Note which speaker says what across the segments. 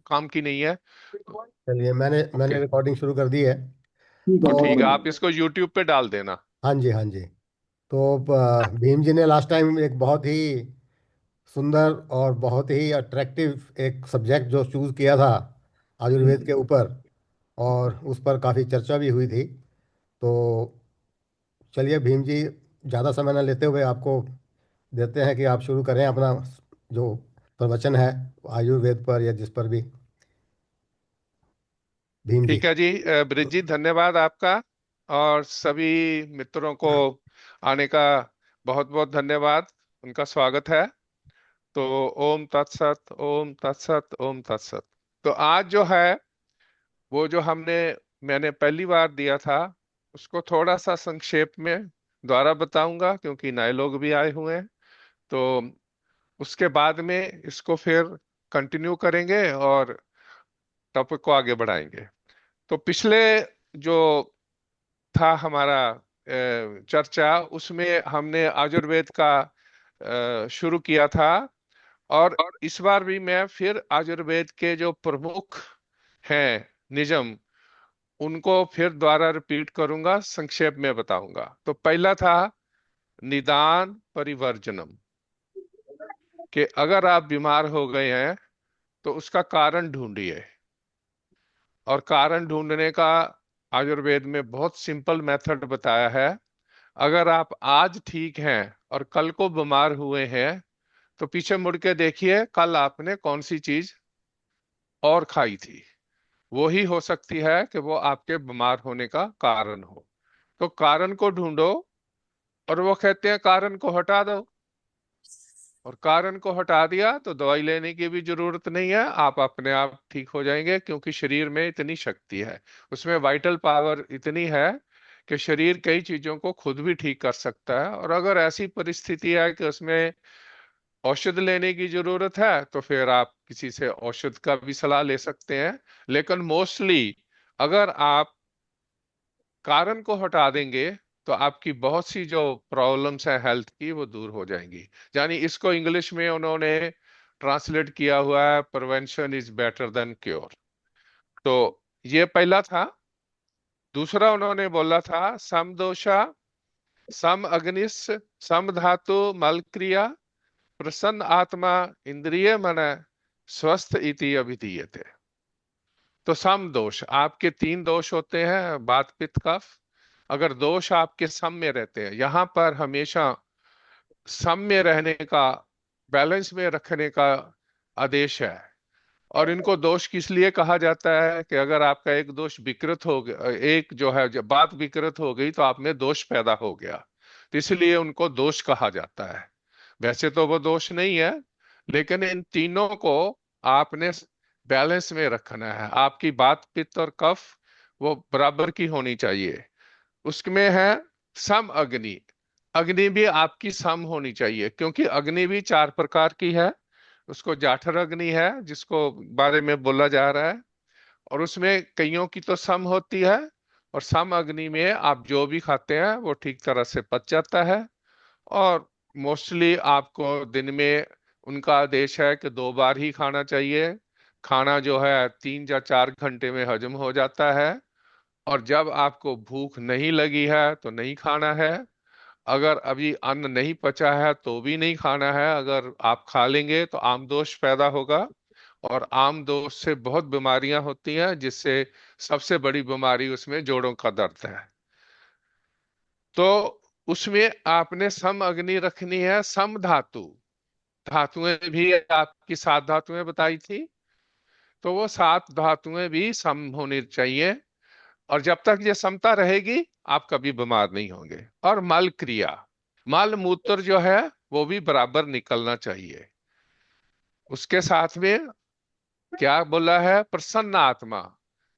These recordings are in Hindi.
Speaker 1: काम की नहीं है।
Speaker 2: चलिए, मैंने
Speaker 1: ओके।
Speaker 2: मैंने रिकॉर्डिंग शुरू कर दी है।
Speaker 1: तो
Speaker 2: तो
Speaker 1: ठीक है, आप इसको यूट्यूब पे डाल देना।
Speaker 2: हाँ जी, हाँ जी। तो भीम जी ने लास्ट टाइम एक बहुत ही सुंदर और बहुत ही अट्रैक्टिव एक सब्जेक्ट जो चूज़ किया था आयुर्वेद के ऊपर, और उस पर काफ़ी चर्चा भी हुई थी। तो चलिए भीम जी, ज़्यादा समय न लेते हुए आपको देते हैं कि आप शुरू करें अपना जो प्रवचन है आयुर्वेद पर या जिस पर भी। भीम जी।
Speaker 1: ठीक है जी, ब्रिज धन्यवाद आपका, और सभी मित्रों को आने का बहुत बहुत धन्यवाद, उनका स्वागत है। तो ओम तत्सत, ओम तत्सत, ओम तत्सत। तो आज जो है, वो जो मैंने पहली बार दिया था, उसको थोड़ा सा संक्षेप में दोबारा बताऊंगा, क्योंकि नए लोग भी आए हुए हैं। तो उसके बाद में इसको फिर कंटिन्यू करेंगे और टॉपिक को आगे बढ़ाएंगे। तो पिछले जो था हमारा चर्चा, उसमें हमने आयुर्वेद का शुरू किया था। और इस बार भी मैं फिर आयुर्वेद के जो प्रमुख हैं निजम, उनको फिर दोबारा रिपीट करूंगा, संक्षेप में बताऊंगा। तो पहला था निदान परिवर्जनम, कि अगर आप बीमार हो गए हैं तो उसका कारण ढूंढिए। और कारण ढूंढने का आयुर्वेद में बहुत सिंपल मेथड बताया है। अगर आप आज ठीक हैं और कल को बीमार हुए हैं, तो पीछे मुड़ के देखिए कल आपने कौन सी चीज और खाई थी। वो ही हो सकती है कि वो आपके बीमार होने का कारण हो। तो कारण को ढूंढो, और वो कहते हैं कारण को हटा दो। और कारण को हटा दिया तो दवाई लेने की भी जरूरत नहीं है, आप अपने आप ठीक हो जाएंगे, क्योंकि शरीर में इतनी शक्ति है, उसमें वाइटल पावर इतनी है कि शरीर कई चीजों को खुद भी ठीक कर सकता है। और अगर ऐसी परिस्थिति है कि उसमें औषध लेने की जरूरत है, तो फिर आप किसी से औषध का भी सलाह ले सकते हैं। लेकिन मोस्टली अगर आप कारण को हटा देंगे, तो आपकी बहुत सी जो प्रॉब्लम्स है हेल्थ की, वो दूर हो जाएंगी। यानी इसको इंग्लिश में उन्होंने ट्रांसलेट किया हुआ है, prevention is better than cure. तो ये पहला था। दूसरा उन्होंने बोला था समदोषा, सम अग्निस, सम धातु मल क्रिया, प्रसन्न आत्मा, इंद्रिय मन, स्वस्थ इति अभिधीयते। तो सम दोष, आपके तीन दोष होते हैं, वात पित्त कफ। अगर दोष आपके सम में रहते हैं, यहां पर हमेशा सम में रहने का, बैलेंस में रखने का आदेश है। और इनको दोष किस लिए कहा जाता है कि अगर आपका एक दोष विकृत हो गया, एक जो है जब बात विकृत हो गई, तो आप में दोष पैदा हो गया, तो इसलिए उनको दोष कहा जाता है। वैसे तो वो दोष नहीं है, लेकिन इन तीनों को आपने बैलेंस में रखना है। आपकी बात पित्त और कफ वो बराबर की होनी चाहिए। उसमें है सम अग्नि। अग्नि भी आपकी सम होनी चाहिए, क्योंकि अग्नि भी चार प्रकार की है। उसको जाठर अग्नि है जिसको बारे में बोला जा रहा है, और उसमें कईयों की तो सम होती है। और सम अग्नि में आप जो भी खाते हैं वो ठीक तरह से पच जाता है। और मोस्टली आपको दिन में, उनका आदेश है कि दो बार ही खाना चाहिए। खाना जो है 3 या 4 घंटे में हजम हो जाता है। और जब आपको भूख नहीं लगी है तो नहीं खाना है। अगर अभी अन्न नहीं पचा है तो भी नहीं खाना है। अगर आप खा लेंगे तो आमदोष पैदा होगा, और आमदोष से बहुत बीमारियां होती हैं, जिससे सबसे बड़ी बीमारी उसमें जोड़ों का दर्द है। तो उसमें आपने सम अग्नि रखनी है। सम धातु, धातुएं भी आपकी 7 धातुएं बताई थी, तो वो 7 धातुएं भी सम होनी चाहिए। और जब तक ये समता रहेगी, आप कभी बीमार नहीं होंगे। और मल क्रिया, मल मूत्र जो है वो भी बराबर निकलना चाहिए। उसके साथ में क्या बोला है, प्रसन्न आत्मा।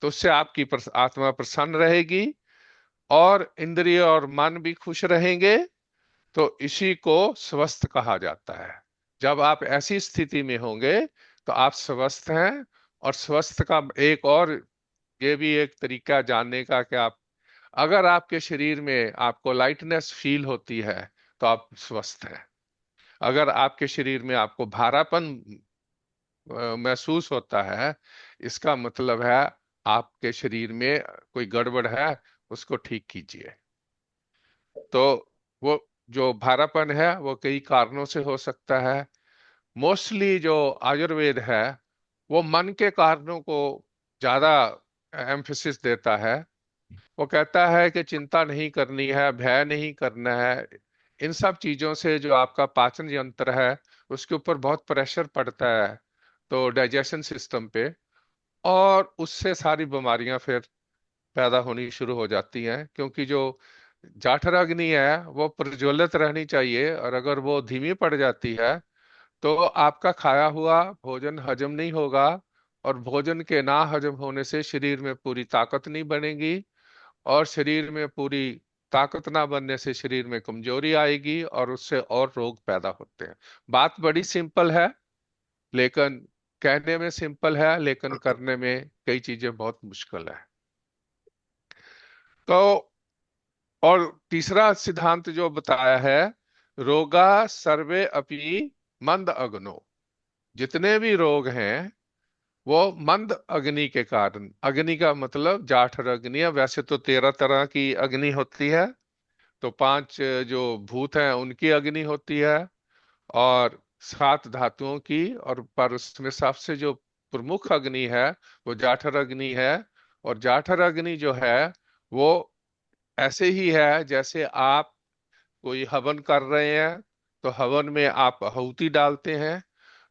Speaker 1: तो उससे आपकी आत्मा प्रसन्न रहेगी, और इंद्रिय और मन भी खुश रहेंगे। तो इसी को स्वस्थ कहा जाता है। जब आप ऐसी स्थिति में होंगे, तो आप स्वस्थ हैं। और स्वस्थ का एक और, ये भी एक तरीका जानने का, कि आप, अगर आपके शरीर में आपको लाइटनेस फील होती है, तो आप स्वस्थ हैं। अगर आपके शरीर में आपको भारापन महसूस होता है, इसका मतलब है आपके शरीर में कोई गड़बड़ है, उसको ठीक कीजिए। तो वो जो भारापन है वो कई कारणों से हो सकता है। मोस्टली जो आयुर्वेद है वो मन के कारणों को ज्यादा एम्फेसिस देता है। वो कहता है कि चिंता नहीं करनी है, भय नहीं करना है। इन सब चीजों से जो आपका पाचन यंत्र है उसके ऊपर बहुत प्रेशर पड़ता है, तो डाइजेशन सिस्टम पे, और उससे सारी बीमारियां फिर पैदा होनी शुरू हो जाती हैं। क्योंकि जो जाठर अग्नि है वो प्रज्वलित रहनी चाहिए, और अगर वो धीमी पड़ जाती है तो आपका खाया हुआ भोजन हजम नहीं होगा, और भोजन के ना हजम होने से शरीर में पूरी ताकत नहीं बनेगी, और शरीर में पूरी ताकत ना बनने से शरीर में कमजोरी आएगी, और उससे और रोग पैदा होते हैं। बात बड़ी सिंपल है, लेकिन कहने में सिंपल है, लेकिन करने में कई चीजें बहुत मुश्किल है। तो और तीसरा सिद्धांत जो बताया है, रोगा सर्वे अपि मंद अग्नो, जितने भी रोग हैं वो मंद अग्नि के कारण। अग्नि का मतलब जाठर अग्नि है। वैसे तो 13 तरह की अग्नि होती है, तो 5 जो भूत हैं उनकी अग्नि होती है, और 7 धातुओं की, और पर उसमें सबसे जो प्रमुख अग्नि है वो जाठर अग्नि है। और जाठर अग्नि जो है वो ऐसे ही है जैसे आप कोई हवन कर रहे हैं, तो हवन में आप आहुति डालते हैं,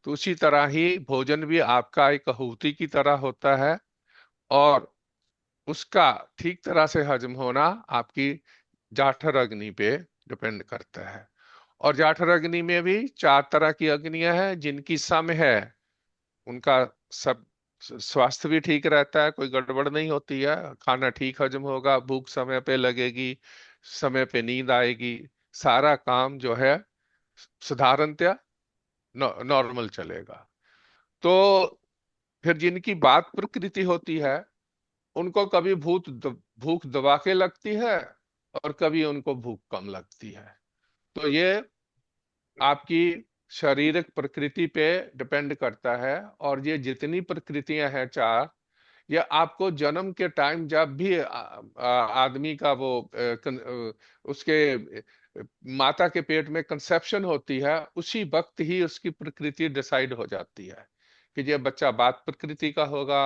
Speaker 1: तो उसी तरह ही भोजन भी आपका एक आहुति की तरह होता है, और उसका ठीक तरह से हजम होना आपकी जाठर अग्नि पे डिपेंड करता है। और जाठर अग्नि में भी 4 तरह की अग्नियां हैं, जिनकी सम है उनका सब स्वास्थ्य भी ठीक रहता है, कोई गड़बड़ नहीं होती है, खाना ठीक हजम होगा, भूख समय पे लगेगी, समय पे नींद आएगी, सारा काम जो है साधारणतया नॉर्मल चलेगा। तो फिर जिनकी बात प्रकृति होती है उनको कभी भूख दबा के लगती है, और कभी उनको भूख कम लगती है। तो ये आपकी शारीरिक प्रकृति पे डिपेंड करता है। और ये जितनी प्रकृतियां हैं 4, ये आपको जन्म के टाइम जब भी आदमी का वो उसके माता के पेट में कंसेप्शन होती है, उसी वक्त ही उसकी प्रकृति डिसाइड हो जाती है कि ये बच्चा वात प्रकृति का होगा,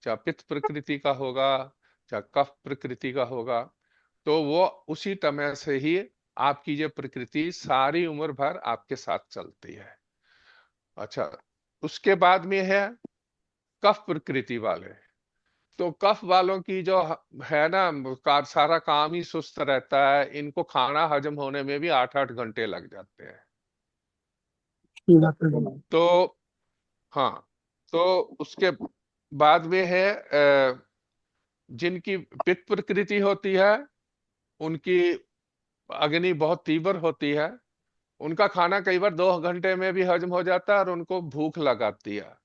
Speaker 1: या पित्त प्रकृति का होगा, या कफ प्रकृति का होगा। तो वो उसी तरह से ही आपकी ये प्रकृति सारी उम्र भर आपके साथ चलती है। अच्छा, उसके बाद में है कफ प्रकृति वाले। तो कफ वालों की जो है ना, सारा काम ही सुस्त रहता है, इनको खाना हजम होने में भी 8-8 घंटे लग जाते हैं। तो हाँ, तो उसके बाद में है जिनकी पित्त प्रकृति होती है, उनकी अग्नि बहुत तीव्र होती है, उनका खाना कई बार 2 घंटे में भी हजम हो जाता है, और उनको भूख लगाती है।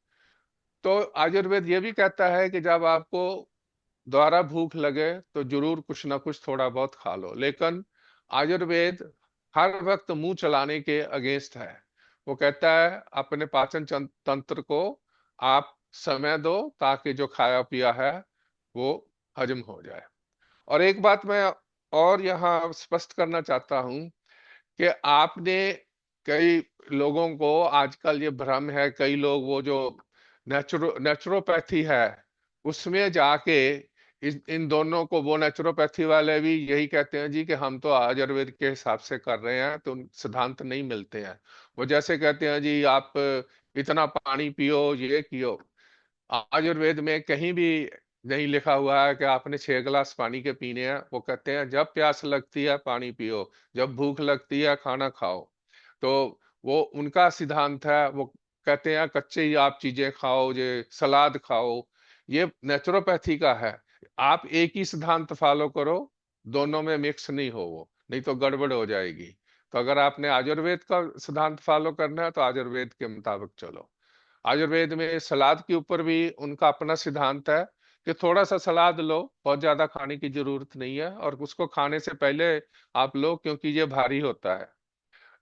Speaker 1: तो आयुर्वेद ये भी कहता है कि जब आपको दोबारा भूख लगे तो जरूर कुछ ना कुछ थोड़ा बहुत खा लो, लेकिन आयुर्वेद हर वक्त मुंह चलाने के अगेंस्ट है। वो कहता है अपने पाचन तंत्र को आप समय दो, ताकि जो खाया पिया है वो हजम हो जाए। और एक बात मैं और यहाँ स्पष्ट करना चाहता हूँ कि आपने कई लोगों को आजकल ये भ्रम है, कई लोग वो जो नेचुरोपैथी है उसमें जाके इन दोनों को, वो नेचुरोपैथी वाले भी यही कहते हैं जी कि हम तो आयुर्वेद के हिसाब से कर रहे हैं, तो सिद्धांत नहीं मिलते हैं। वो जैसे कहते हैं जी आप इतना पानी पियो, ये पियो। आयुर्वेद में कहीं भी नहीं लिखा हुआ है कि आपने 6 गिलास पानी के पीने हैं। वो कहते हैं जब प्यास लगती है पानी पियो, जब भूख लगती है खाना खाओ। तो वो उनका सिद्धांत है। वो कहते हैं कच्चे ही आप चीजें खाओ, ये सलाद खाओ। ये नेचुरोपैथी का है। आप एक ही सिद्धांत फॉलो करो, दोनों में मिक्स नहीं हो, वो नहीं तो गड़बड़ हो जाएगी। तो अगर आपने आयुर्वेद का सिद्धांत फॉलो करना है तो आयुर्वेद के मुताबिक चलो। आयुर्वेद में सलाद के ऊपर भी उनका अपना सिद्धांत है कि थोड़ा सा सलाद लो, बहुत ज्यादा खाने की जरूरत नहीं है, और उसको खाने से पहले आप लो, क्योंकि ये भारी होता है।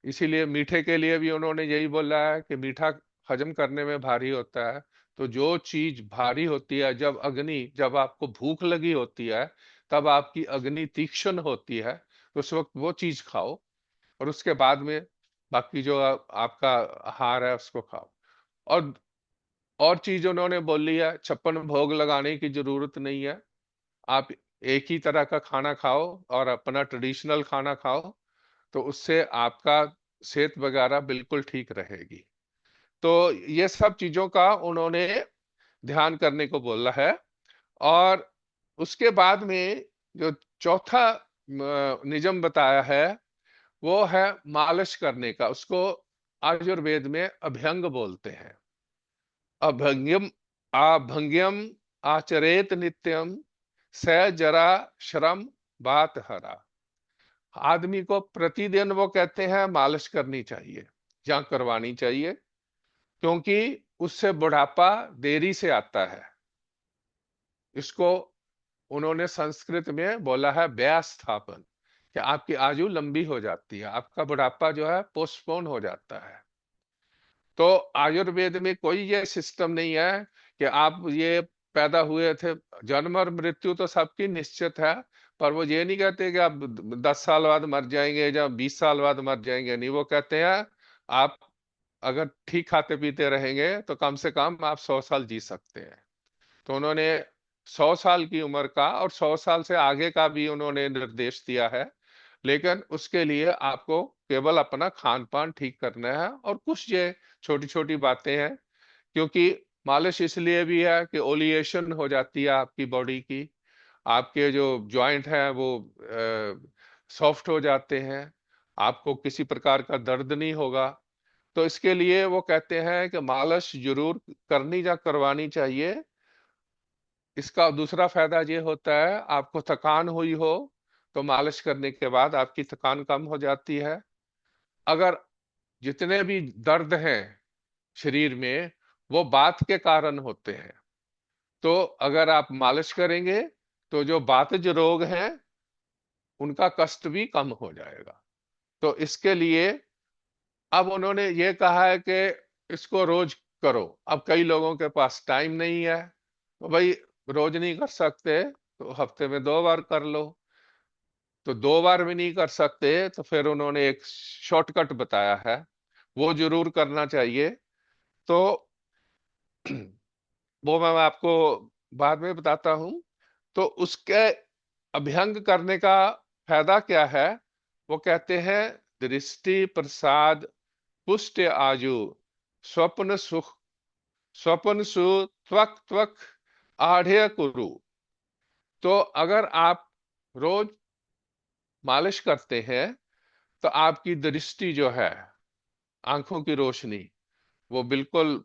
Speaker 1: इसीलिए मीठे के लिए भी उन्होंने यही बोला है कि मीठा हजम करने में भारी होता है। तो जो चीज भारी होती है, जब आपको भूख लगी होती है, तब आपकी अग्नि तीक्ष्ण होती है, तो उस वक्त वो चीज खाओ, और उसके बाद में बाकी जो आपका आहार है उसको खाओ। और और चीज उन्होंने बोली है, 56 भोग लगाने की जरूरत नहीं है। आप एक ही तरह का खाना खाओ और अपना ट्रेडिशनल खाना खाओ, तो उससे आपका सेहत वगैरह बिल्कुल ठीक रहेगी। तो ये सब चीजों का उन्होंने ध्यान करने को बोला है। और उसके बाद में जो चौथा नियम बताया है, वो है मालिश करने का। उसको आयुर्वेद में अभ्यंग बोलते हैं। अभंग्यम आभंग्यम आचरेत नित्यम, स जरा श्रम बात हरा। आदमी को प्रतिदिन वो कहते हैं मालिश करनी चाहिए या करवानी चाहिए, क्योंकि उससे बुढ़ापा देरी से आता है। इसको उन्होंने संस्कृत में बोला है व्ययस्थापन, कि आपकी आयु लंबी हो जाती है, आपका बुढ़ापा जो है पोस्टपोन हो जाता है। तो आयुर्वेद में कोई ये सिस्टम नहीं है कि आप ये पैदा हुए थे, जन्म और मृत्यु तो सबकी निश्चित है, पर वो ये नहीं कहते कि आप 10 साल बाद मर जाएंगे या 20 साल बाद मर जाएंगे। नहीं, वो कहते हैं आप अगर ठीक खाते पीते रहेंगे तो कम से कम आप 100 साल जी सकते हैं। तो उन्होंने 100 साल की उम्र का और 100 साल से आगे का भी उन्होंने निर्देश दिया है। लेकिन उसके लिए आपको केवल अपना खान पान ठीक करना है, और कुछ ये छोटी छोटी बातें हैं। क्योंकि मालिश इसलिए भी है कि ओलिएशन हो जाती है आपकी बॉडी की, आपके जो जॉइंट हैं वो सॉफ्ट हो जाते हैं, आपको किसी प्रकार का दर्द नहीं होगा। तो इसके लिए वो कहते हैं कि मालिश जरूर करनी या करवानी चाहिए। इसका दूसरा फायदा ये होता है, आपको थकान हुई हो तो मालिश करने के बाद आपकी थकान कम हो जाती है। अगर जितने भी दर्द हैं शरीर में, वो बात के कारण होते हैं। तो अगर आप मालिश करेंगे तो जो बातज रोग हैं उनका कष्ट भी कम हो जाएगा। तो इसके लिए अब उन्होंने ये कहा है कि इसको रोज करो। अब कई लोगों के पास टाइम नहीं है, तो भाई रोज नहीं कर सकते तो हफ्ते में 2 बार कर लो। तो 2 बार भी नहीं कर सकते तो फिर उन्होंने एक शॉर्टकट बताया है, वो जरूर करना चाहिए। तो वो मैं आपको बाद में बताता हूं। तो उसके अभ्यंग करने का फायदा क्या है? वो कहते हैं दृष्टि प्रसाद पुष्ट आजु, स्वप्न सुख, स्वप्न सु त्वक त्वक आढ़े कुरु। तो अगर आप रोज मालिश करते हैं तो आपकी दृष्टि जो है, आंखों की रोशनी, वो बिल्कुल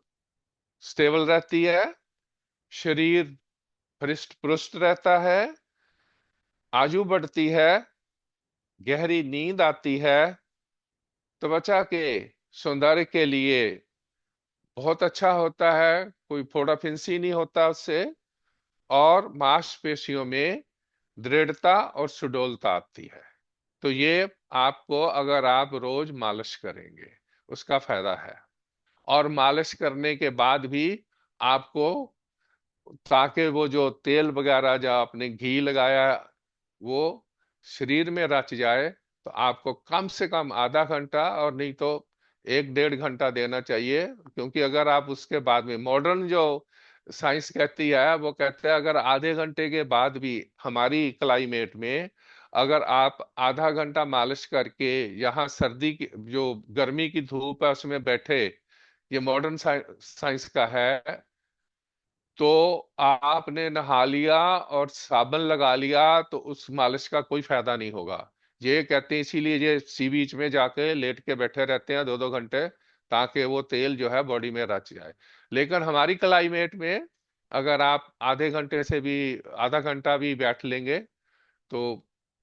Speaker 1: स्टेबल रहती है, शरीर हृष्ट पुष्ट रहता है, आयु बढ़ती है, गहरी नींद आती है, त्वचा के सौंदर्य के लिए बहुत अच्छा होता है, कोई फोड़ा फिंसी नहीं होता उससे, और मांसपेशियों में दृढ़ता और सुडौलता आती है। तो ये आपको, अगर आप रोज मालिश करेंगे, उसका फायदा है। और मालिश करने के बाद भी आपको, ताकि वो जो तेल वगैरह जो आपने घी लगाया वो शरीर में रच जाए, तो आपको कम से कम आधा घंटा और नहीं तो 1 डेढ़ घंटा देना चाहिए। क्योंकि अगर आप उसके बाद में, मॉडर्न जो साइंस कहती है, वो कहते हैं अगर आधे घंटे के बाद भी हमारी क्लाइमेट में अगर आप आधा घंटा मालिश करके यहाँ सर्दी की जो गर्मी की धूप है उसमें बैठे, ये मॉडर्न साइंस का है, तो आपने नहा लिया और साबुन लगा लिया तो उस मालिश का कोई फायदा नहीं होगा। ये कहते हैं, इसीलिए ये सी बीच में जाके लेट के बैठे रहते हैं 2 2 घंटे, ताकि वो तेल जो है बॉडी में रच जाए। लेकिन हमारी क्लाइमेट में अगर आप आधे घंटे से भी, आधा घंटा भी बैठ लेंगे, तो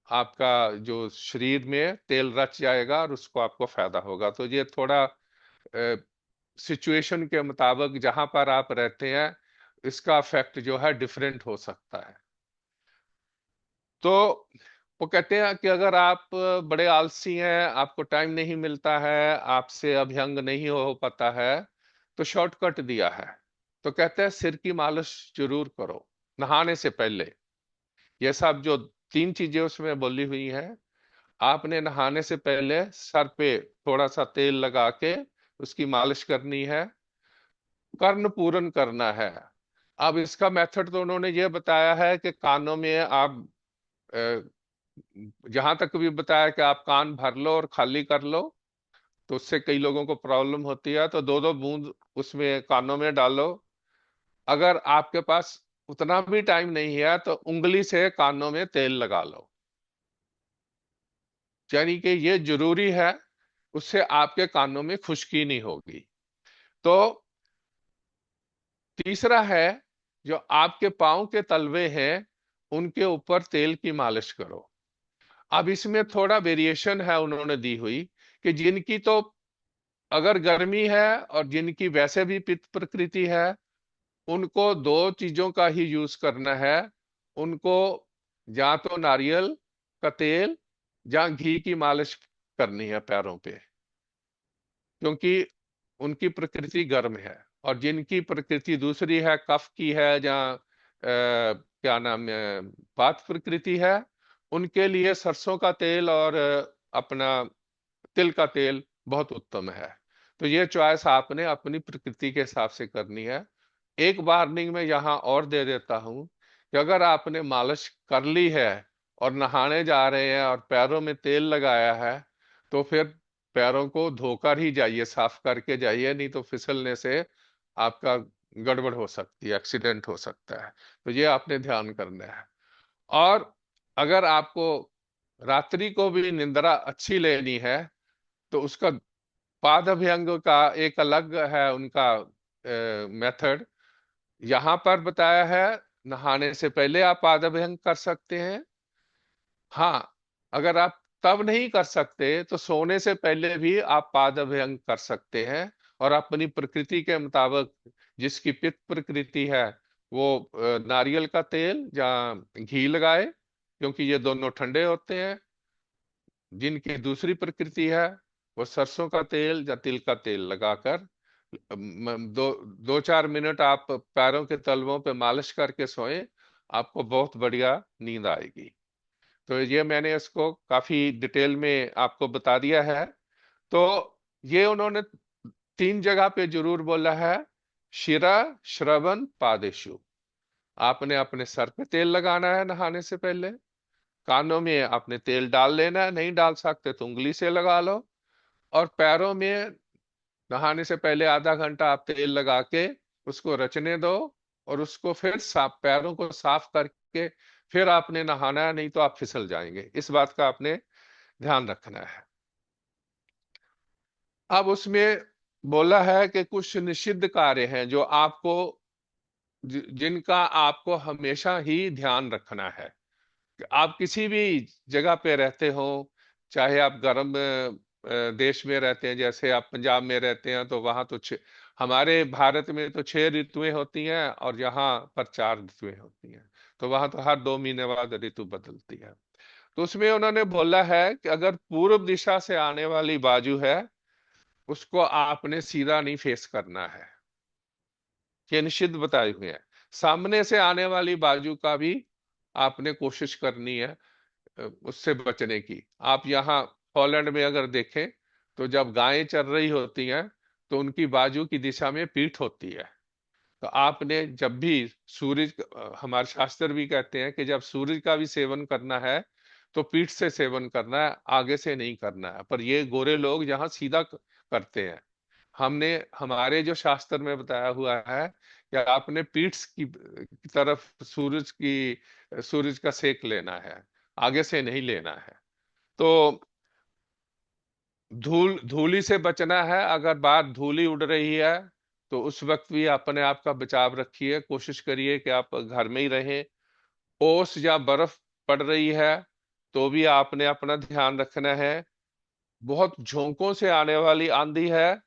Speaker 1: आपका जो शरीर में तेल रच जाएगा और उसको आपको फायदा होगा। तो ये थोड़ा सिचुएशन के मुताबिक जहां पर आप रहते हैं, इसका इफेक्ट जो है डिफरेंट हो सकता है। तो वो कहते हैं कि अगर आप बड़े आलसी हैं, आपको टाइम नहीं मिलता है, आपसे अभ्यंग नहीं हो पाता है, तो शॉर्टकट दिया है। तो कहते हैं सिर की मालिश जरूर करो नहाने से पहले। ये सब जो तीन चीजें उसमें बोली हुई हैं, आपने नहाने से पहले सर पे थोड़ा सा तेल लगा के उसकी मालिश करनी है, कर्ण पूरन करना है। अब इसका मेथड तो उन्होंने ये बताया है कि कानों में आप जहां तक भी बताया कि आप कान भर लो और खाली कर लो, तो उससे कई लोगों को प्रॉब्लम होती है, तो दो दो बूंद उसमें कानों में डालो। अगर आपके पास उतना भी टाइम नहीं है तो उंगली से कानों में तेल लगा लो, यानी कि ये जरूरी है। उससे आपके कानों में खुश्की नहीं होगी। तो तीसरा है, जो आपके पाँव के तलवे हैं उनके ऊपर तेल की मालिश करो। अब इसमें थोड़ा वेरिएशन है उन्होंने दी हुई, कि जिनकी तो अगर गर्मी है और जिनकी वैसे भी पित्त प्रकृति है, उनको दो चीजों का ही यूज करना है। उनको या तो नारियल का तेल या घी की मालिश करनी है पैरों पे, क्योंकि उनकी प्रकृति गर्म है। और जिनकी प्रकृति दूसरी है, कफ की है या क्या नाम है, वात प्रकृति है, उनके लिए सरसों का तेल और अपना तिल का तेल बहुत उत्तम है। तो ये चॉइस आपने अपनी प्रकृति के हिसाब से करनी है। एक वार्निंग में यहाँ और दे देता हूं कि अगर आपने मालिश कर ली है और नहाने जा रहे हैं और पैरों में तेल लगाया है, तो फिर पैरों को धोकर ही जाइए, साफ करके जाइए, नहीं तो फिसलने से आपका गड़बड़ हो सकती है, एक्सीडेंट हो सकता है। तो ये आपने ध्यान करना है। और अगर आपको रात्रि को भी निंद्रा अच्छी लेनी है, तो उसका पाद अभ्यंग का एक अलग है उनका मेथड। यहां पर बताया है नहाने से पहले आप पाद अभ्यंग कर सकते हैं। हाँ, अगर आप तब नहीं कर सकते तो सोने से पहले भी आप पाद अभ्यंग कर सकते हैं। और अपनी प्रकृति के मुताबिक, जिसकी पित्त प्रकृति है, वो नारियल का तेल या घी लगाए, क्योंकि ये दोनों ठंडे होते हैं। जिनकी दूसरी प्रकृति है, वो सरसों का तेल या तिल का तेल लगाकर दो दो चार मिनट आप पैरों के तलवों पे मालिश करके सोएं। आपको बहुत बढ़िया नींद आएगी। तो ये मैंने इसको काफी डिटेल में आपको बता दिया है। तो ये उन्होंने तीन जगह पे जरूर बोला है, शिरा, श्रवण, पादेशु। आपने अपने सर पे तेल लगाना है नहाने से पहले, कानों में आपने तेल डाल लेना है, नहीं डाल सकते तो उंगली से लगा लो, और पैरों में नहाने से पहले आधा घंटा आप तेल लगा के उसको रचने दो। और उसको फिर साफ, पैरों को साफ करके फिर आपने नहाना है, नहीं तो आप फिसल जाएंगे। इस बात का आपने ध्यान रखना है। अब उसमें बोला है कि कुछ निषिद्ध कार्य हैं जो आपको, जिनका आपको हमेशा ही ध्यान रखना है। आप किसी भी जगह पे रहते हो, चाहे आप गर्म देश में रहते हैं, जैसे आप पंजाब में रहते हैं, तो वहां तो हमारे भारत में तो 6 ऋतुएं होती हैं और यहाँ पर 4 ऋतुएं होती हैं। तो वहां तो हर 2 महीने बाद ऋतु बदलती है। तो उसमें उन्होंने बोला है कि अगर पूर्व दिशा से आने वाली बाजू है, उसको आपने सीधा नहीं फेस करना है। ये निषिद्ध बताए हुए हैं। सामने से आने वाली बाजू का भी आपने कोशिश करनी है उससे बचने की। आप यहाँ हॉलैंड में अगर देखें, तो जब गायें चर रही होती हैं, तो उनकी बाजू की दिशा में पीठ होती है। तो आपने जब भी सूरज, हमारे शास्त्र भी कहते हैं कि जब सूरज का भी सेवन करना है तो पीठ से सेवन करना है, आगे से नहीं करना है। पर ये गोरे लोग यहाँ सीधा करते हैं। हमने, हमारे जो शास्त्र में बताया हुआ है कि आपने पीठ की तरफ सूरज का सेक लेना है, आगे से नहीं लेना है। तो धूली से बचना है। अगर बात धूली उड़ रही है, तो उस वक्त भी अपने आप का बचाव रखिए, कोशिश करिए कि आप घर में ही रहें। ओस या बर्फ पड़ रही है, तो भी आपने अपना ध्यान रखना है। बहुत झोंकों से आने वाली आंधी है,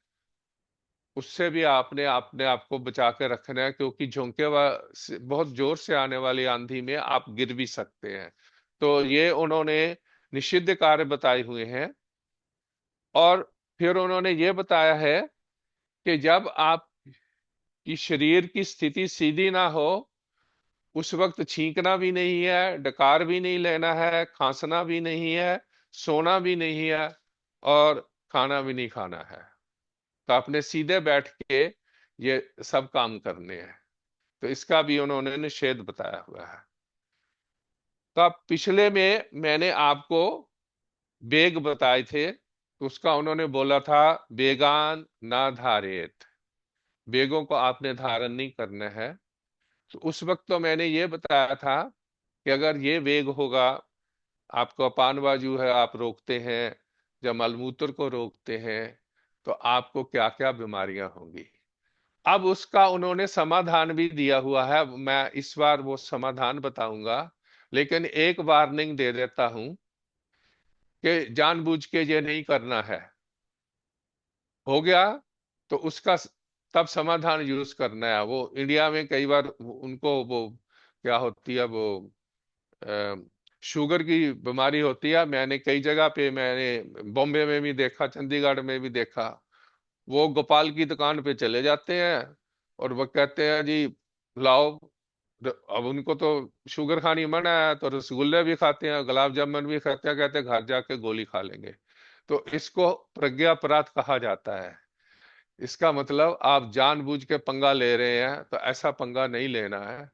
Speaker 1: उससे भी आपने अपने आप को बचा के रखना है, क्योंकि बहुत जोर से आने वाली आंधी में आप गिर भी सकते हैं। तो ये उन्होंने निषिद्ध कार्य बताए हुए हैं। और फिर उन्होंने ये बताया है कि जब आप कि शरीर की स्थिति सीधी ना हो, उस वक्त छींकना भी नहीं है, डकार भी नहीं लेना है, खांसना भी नहीं है, सोना भी नहीं है, और खाना भी नहीं खाना है। तो आपने सीधे बैठ के ये सब काम करने हैं। तो इसका भी उन्होंने निषेध बताया हुआ है। तो अब पिछले में मैंने आपको वेग बताए थे, तो उसका उन्होंने बोला था वेगान ना धारेत, वेगों को आपने धारण नहीं करना है। तो उस वक्त तो मैंने ये बताया था कि अगर ये वेग होगा, आपको अपान वायु है आप रोकते हैं, जब मलमूत्र को रोकते हैं, तो आपको क्या क्या बीमारियां होंगी। अब उसका उन्होंने समाधान भी दिया हुआ है, मैं इस बार वो समाधान बताऊंगा। लेकिन एक वार्निंग दे देता हूं कि जानबूझ के ये नहीं करना है। हो गया तो उसका तब समाधान यूज करना है। वो इंडिया में कई बार उनको वो क्या होती है, वो अ, शुगर की बीमारी होती है। मैंने कई जगह पे, मैंने बॉम्बे में भी देखा, चंडीगढ़ में भी देखा, वो गोपाल की दुकान पे चले जाते हैं और वो कहते हैं जी लाओ। अब उनको तो शुगर खानी मना है, तो रसगुल्ले भी खाते हैं, गुलाब जामुन भी खाते हैं, कहते हैं घर जाके गोली खा लेंगे। तो इसको प्रज्ञा अपराध कहा जाता है। इसका मतलब आप जानबूझ के पंगा ले रहे हैं, तो ऐसा पंगा नहीं लेना है।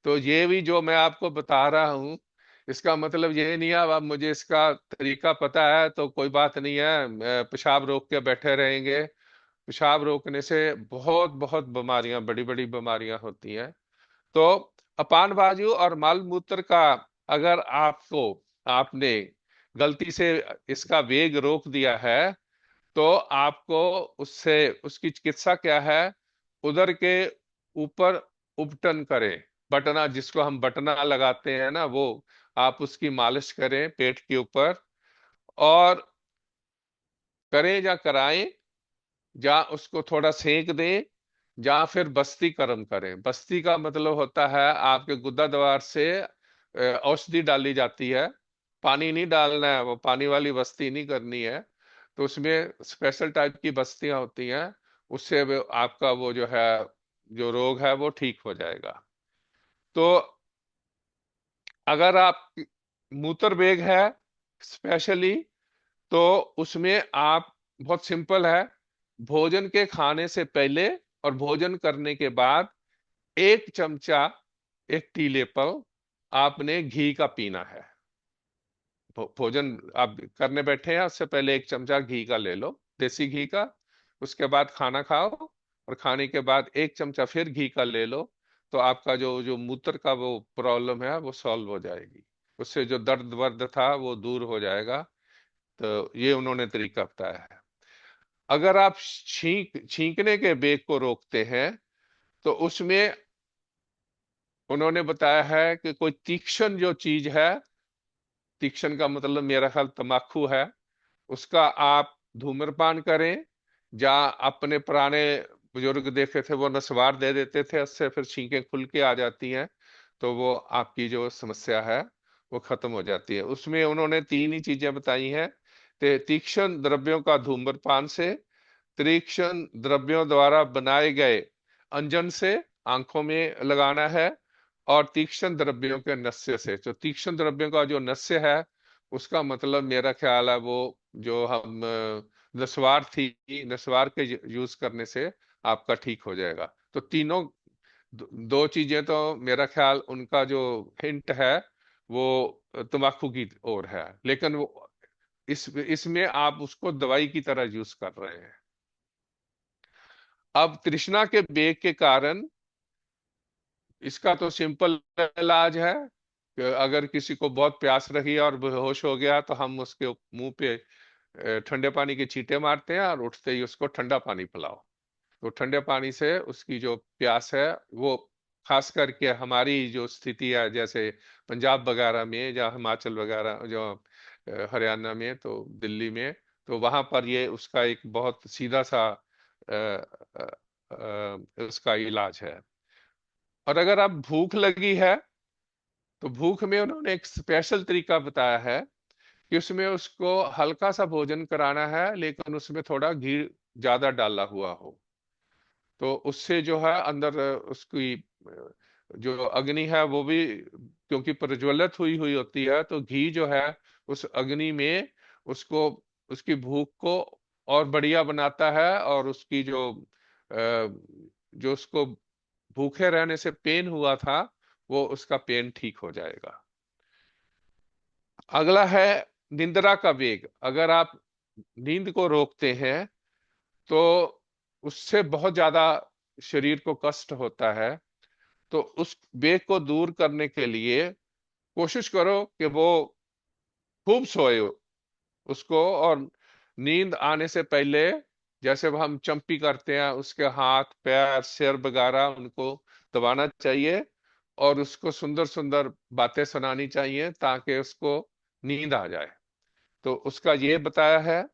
Speaker 1: तो ये भी जो मैं आपको बता रहा हूँ, इसका मतलब ये नहीं है अब मुझे इसका तरीका पता है तो कोई बात नहीं है, पेशाब रोक के बैठे रहेंगे। पेशाब रोकने से बहुत बहुत बीमारियां, बड़ी बड़ी बीमारियां होती हैं। तो अपान वायु और मल मूत्र का, अगर आपको, आपने गलती से इसका वेग रोक दिया है, तो आपको उससे, उसकी चिकित्सा क्या है, उदर के ऊपर उपटन करें। बटना, जिसको हम बटना लगाते हैं ना, वो आप उसकी मालिश करें पेट के ऊपर। और करें या कराएं, या उसको थोड़ा सेक दें, या फिर बस्ती कर्म करें। बस्ती का मतलब होता है आपके गुद्दा द्वार से औषधि डाली जाती है। पानी नहीं डालना है, वो पानी वाली बस्ती नहीं करनी है। तो उसमें स्पेशल टाइप की बस्तियां होती हैं, उससे आपका वो जो है, जो रोग है वो ठीक हो जाएगा। तो अगर आप मूत्र वेग है स्पेशली, तो उसमें आप, बहुत सिंपल है, भोजन के खाने से पहले और भोजन करने के बाद 1 चमचा, 1 टी लेपल आपने घी का पीना है। भोजन आप करने बैठे हैं, उससे पहले 1 चमचा घी का ले लो, देसी घी का। उसके बाद खाना खाओ, और खाने के बाद 1 चमचा फिर घी का ले लो। तो आपका जो जो मूत्र का वो प्रॉब्लम है वो सॉल्व हो जाएगी। उससे जो दर्द वर्द था वो दूर हो जाएगा। तो ये उन्होंने तरीका बताया है। अगर आप छींकने के वेग को रोकते हैं, तो उसमें उन्होंने बताया है कि कोई तीक्ष्ण जो चीज है, तीक्ष्ण का मतलब मेरा ख्याल तम्बाकू है, उसका आप धूम्रपान करें। या अपने पुराने बुजुर्ग देखे थे, वो नस्वार दे देते थे, उससे फिर छींकें खुल के आ जाती हैं। तो वो आपकी जो समस्या है वो खत्म हो जाती है। उसमें उन्होंने 3 ही चीजें बताई हैं। तीक्ष्ण द्रव्यों का धूम्रपान से, तीक्ष्ण द्रव्यों द्वारा बनाए गए अंजन से आंखों में लगाना है, और तीक्ष्ण द्रव्यों के नस्य से। तो तीक्ष्ण द्रव्यों का जो नस्य है, उसका मतलब मेरा ख्याल है वो जो हम नस्वार थी, नस्वार के यूज करने से आपका ठीक हो जाएगा। तो तीनों, दो चीजें तो मेरा ख्याल उनका जो हिंट है वो तंबाकू की ओर है, लेकिन वो इसमें आप उसको दवाई की तरह यूज कर रहे हैं। अब तृष्णा के वेग के कारण इसका तो सिंपल इलाज है कि अगर किसी को बहुत प्यास रही और बेहोश हो गया, तो हम उसके मुंह पे ठंडे पानी के छींटे मारते हैं, और उठते ही उसको ठंडा पानी पिलाओ। तो ठंडे पानी से उसकी जो प्यास है वो, खास करके हमारी जो स्थिति है, जैसे पंजाब वगैरह में या हिमाचल वगैरह, जो हरियाणा में, तो दिल्ली में, तो वहां पर ये उसका एक बहुत सीधा सा अ, उसका इलाज है। और अगर आप भूख लगी है, तो भूख में उन्होंने एक स्पेशल तरीका बताया है कि उसमें उसको हल्का सा भोजन कराना है, लेकिन उसमें थोड़ा घी ज्यादा डाला हुआ हो। तो उससे जो है अंदर उसकी जो अग्नि है वो भी, क्योंकि प्रज्वलित हुई हुई होती है, तो घी जो है उस अग्नि में उसको, उसकी भूख को और बढ़िया बनाता है, और उसकी जो उसको भूखे रहने से पेन हुआ था, वो उसका पेन ठीक हो जाएगा। अगला है निंद्रा का वेग। अगर आप नींद को रोकते हैं तो उससे बहुत ज्यादा शरीर को कष्ट होता है। तो उस वेग को दूर करने के लिए कोशिश करो कि वो खूब सोए उसको, और नींद आने से पहले जैसे हम चंपी करते हैं, उसके हाथ पैर सिर वगैरह उनको दबाना चाहिए, और उसको सुंदर सुंदर बातें सुनानी चाहिए ताकि उसको नींद आ जाए। तो उसका ये बताया है।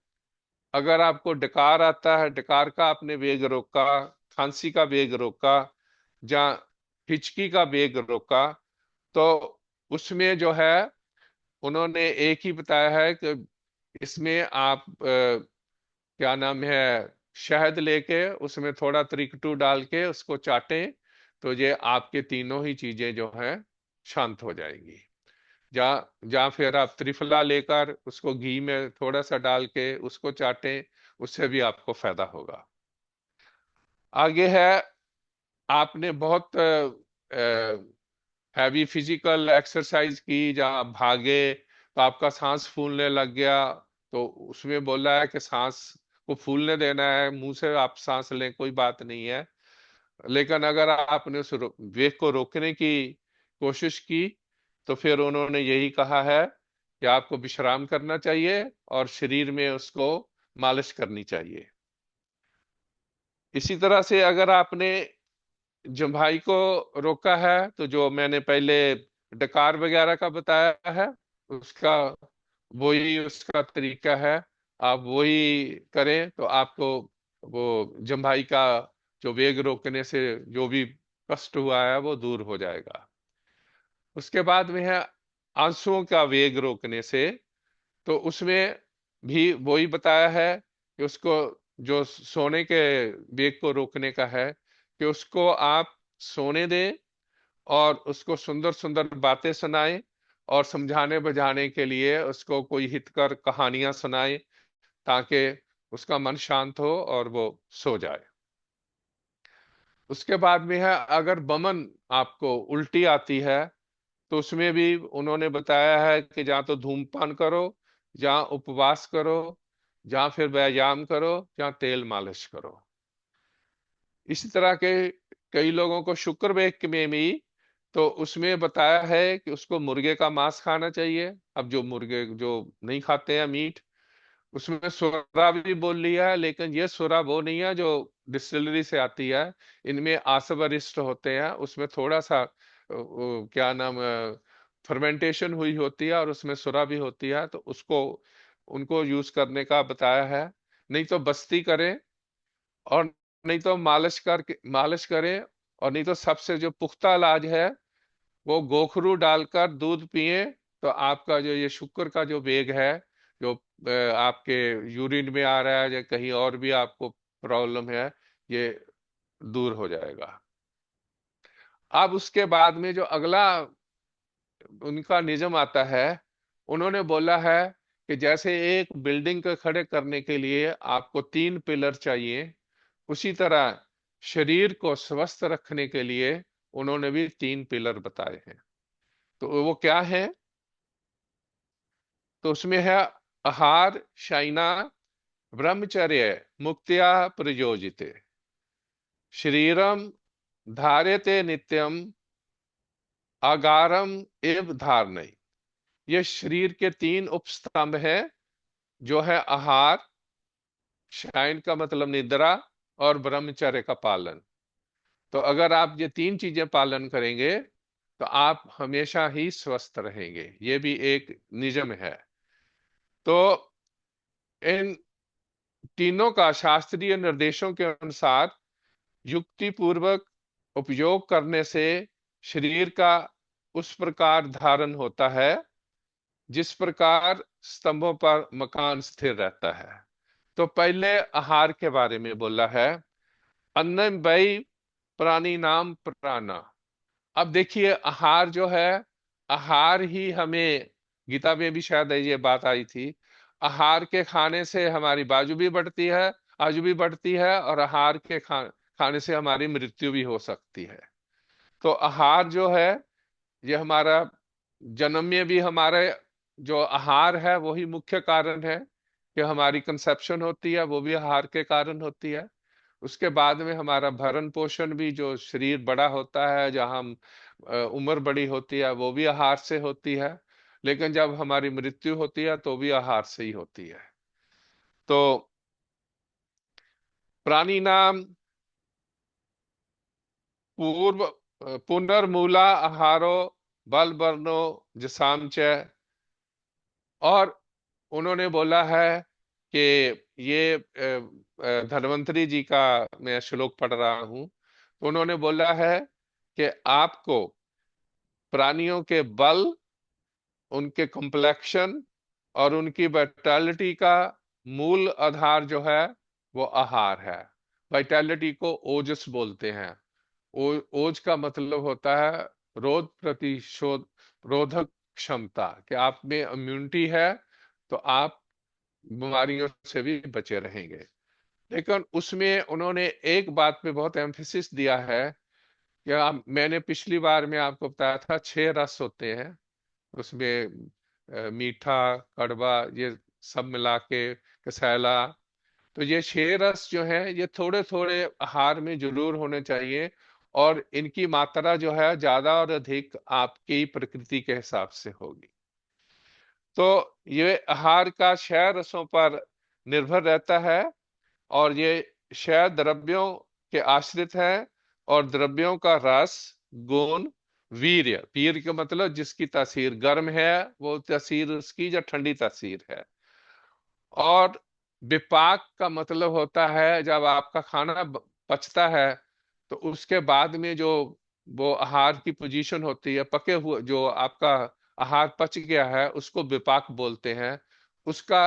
Speaker 1: अगर आपको डकार आता है, डकार का आपने वेग रोका, खांसी का वेग रोका, या हिचकी का वेग रोका, तो उसमें जो है उन्होंने एक ही बताया है कि इसमें आप क्या नाम है, शहद लेके उसमें थोड़ा त्रिकटू डाल के उसको चाटें, तो ये आपके तीनों ही चीजें जो हैं शांत हो जाएंगी। या फिर आप त्रिफला लेकर उसको घी में थोड़ा सा डाल के उसको चाटें, उससे भी आपको फायदा होगा। आगे है, आपने बहुत हैवी फिजिकल एक्सरसाइज की, जहाँ भागे तो आपका सांस फूलने लग गया, तो उसमें बोला है कि सांस को फूलने देना है, मुंह से आप सांस लें, कोई बात नहीं है। लेकिन अगर आपने उस वेग को रोकने की कोशिश की, तो फिर उन्होंने यही कहा है कि आपको विश्राम करना चाहिए और शरीर में उसको मालिश करनी चाहिए। इसी तरह से अगर आपने जम्भाई को रोका है, तो जो मैंने पहले डकार वगैरह का बताया है, उसका वही उसका तरीका है। आप वही करें तो आपको वो जम्भाई का जो वेग रोकने से जो भी कष्ट हुआ है वो दूर हो जाएगा। उसके बाद में है आंसुओं का वेग रोकने से। तो उसमें भी वही बताया है कि उसको, जो सोने के वेग को रोकने का है, कि उसको आप सोने दें और उसको सुंदर सुंदर बातें सुनाएं, और समझाने बुझाने के लिए उसको कोई हितकर कहानियां सुनाएं, ताकि उसका मन शांत हो और वो सो जाए। उसके बाद में है, अगर बमन आपको उल्टी आती है, तो उसमें भी उन्होंने बताया है कि या तो धूम्रपान करो, या उपवास करो, या फिर व्यायाम करो, या तेल मालिश करो। इसी तरह के कई लोगों को शुक्र वेग में भी, तो उसमें बताया है कि उसको मुर्गे का मांस खाना चाहिए। अब जो मुर्गे जो नहीं खाते हैं मीट, उसमें सुरा भी बोल लिया है, लेकिन ये सुरा वो नहीं है जो डिस्टिलरी से आती है। इनमें आसवरिष्ट होते हैं, उसमें थोड़ा सा क्या नाम, फर्मेंटेशन हुई होती है, और उसमें सुरा भी होती है, तो उसको उनको यूज करने का बताया है। नहीं तो बस्ती करें, और नहीं तो मालिश करें, और नहीं तो सबसे जो पुख्ता इलाज है, वो गोखरू डालकर दूध पिए। तो आपका जो ये शुक्र का जो वेग है, जो आपके यूरिन में आ रहा है या कहीं और भी आपको प्रॉब्लम है, ये दूर हो जाएगा। अब उसके बाद में जो अगला उनका नियम आता है, उन्होंने बोला है कि जैसे एक बिल्डिंग को खड़े करने के लिए आपको 3 पिलर चाहिए, उसी तरह शरीर को स्वस्थ रखने के लिए उन्होंने भी 3 पिलर बताए हैं। तो वो क्या है? तो उसमें है आहार शयना ब्रह्मचर्य मुक्त्या प्रयोजिते, शरीरम धार्यते नित्यम आगारम एव धारणै। ये शरीर के 3 उपस्तंभ हैं, जो है आहार, शयन का मतलब निद्रा, और ब्रह्मचर्य का पालन। तो अगर आप ये 3 चीजें पालन करेंगे, तो आप हमेशा ही स्वस्थ रहेंगे। ये भी एक नियम है। तो इन तीनों का शास्त्रीय निर्देशों के अनुसार युक्ति पूर्वक उपयोग करने से शरीर का उस प्रकार धारण होता है जिस प्रकार स्तंभों पर मकान स्थिर रहता है। तो पहले आहार के बारे में बोला है। अन्नम वै प्राणी नाम प्राणा। अब देखिए, आहार जो है, आहार ही हमें, गीता में भी शायद ये बात आई थी, आहार के खाने से हमारी बाजू भी बढ़ती है, आयु भी बढ़ती है, और आहार के खाने से हमारी मृत्यु भी हो सकती है। तो आहार जो है, ये हमारा जन्म में भी हमारे जो आहार है वही मुख्य कारण है कि हमारी कंसेप्शन होती है, वो भी आहार के कारण होती है। उसके बाद में हमारा भरण पोषण भी, जो शरीर बड़ा होता है, जहाँ हम उम्र बड़ी होती है, वो भी आहार से होती है। लेकिन जब हमारी मृत्यु होती है तो भी आहार से ही होती है। तो प्राणी नाम पूर्व पुनर्मूला आहारो बल वर्णो जसाम च। और उन्होंने बोला है कि ये धन्वंतरी जी का मैं श्लोक पढ़ रहा हूं, तो उन्होंने बोला है कि आपको प्राणियों के बल, उनके कॉम्प्लेक्शन और उनकी वाइटैलिटी का मूल आधार जो है वो आहार है। वाइटैलिटी को ओजस बोलते हैं। ओज का मतलब होता है रोग प्रतिशोध, रोधक क्षमता, कि आप में इम्यूनिटी है तो आप बीमारियों से भी बचे रहेंगे। लेकिन उसमें उन्होंने एक बात पे बहुत एम्फेसिस दिया है कि मैंने पिछली बार में आपको बताया था 6 रस होते हैं उसमें, मीठा, कड़वा, ये सब मिला के, कसैला। तो ये 6 रस जो हैं ये थोड़े थोड़े आहार में जरूर होने चाहिए, और इनकी मात्रा जो है ज्यादा और अधिक आपकी प्रकृति के हिसाब से होगी। तो ये आहार का 6 रसों पर निर्भर रहता है, और ये 6 द्रव्यों के आश्रित है। और द्रव्यों का रस, गुण, वीर्य, वीर्य का मतलब जिसकी तासीर गर्म है वो तासीर उसकी, जो ठंडी तासीर है। और विपाक का मतलब होता है जब आपका खाना पचता है तो उसके बाद में जो वो आहार की पोजीशन होती है, पके हुए जो आपका आहार पच गया है उसको विपाक बोलते हैं। उसका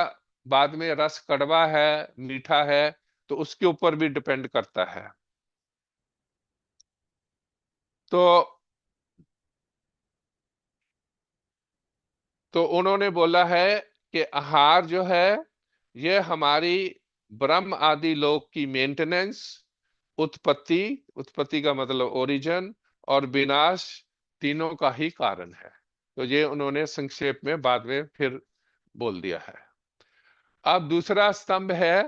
Speaker 1: बाद में रस कड़वा है, मीठा है, तो उसके ऊपर भी डिपेंड करता है। तो उन्होंने बोला है कि आहार जो है ये हमारी ब्रह्म आदि लोक की मेंटेनेंस, उत्पत्ति, उत्पत्ति का मतलब ओरिजिन, और विनाश, तीनों का ही कारण है। तो ये उन्होंने संक्षेप में बाद में फिर बोल दिया है। अब दूसरा स्तंभ है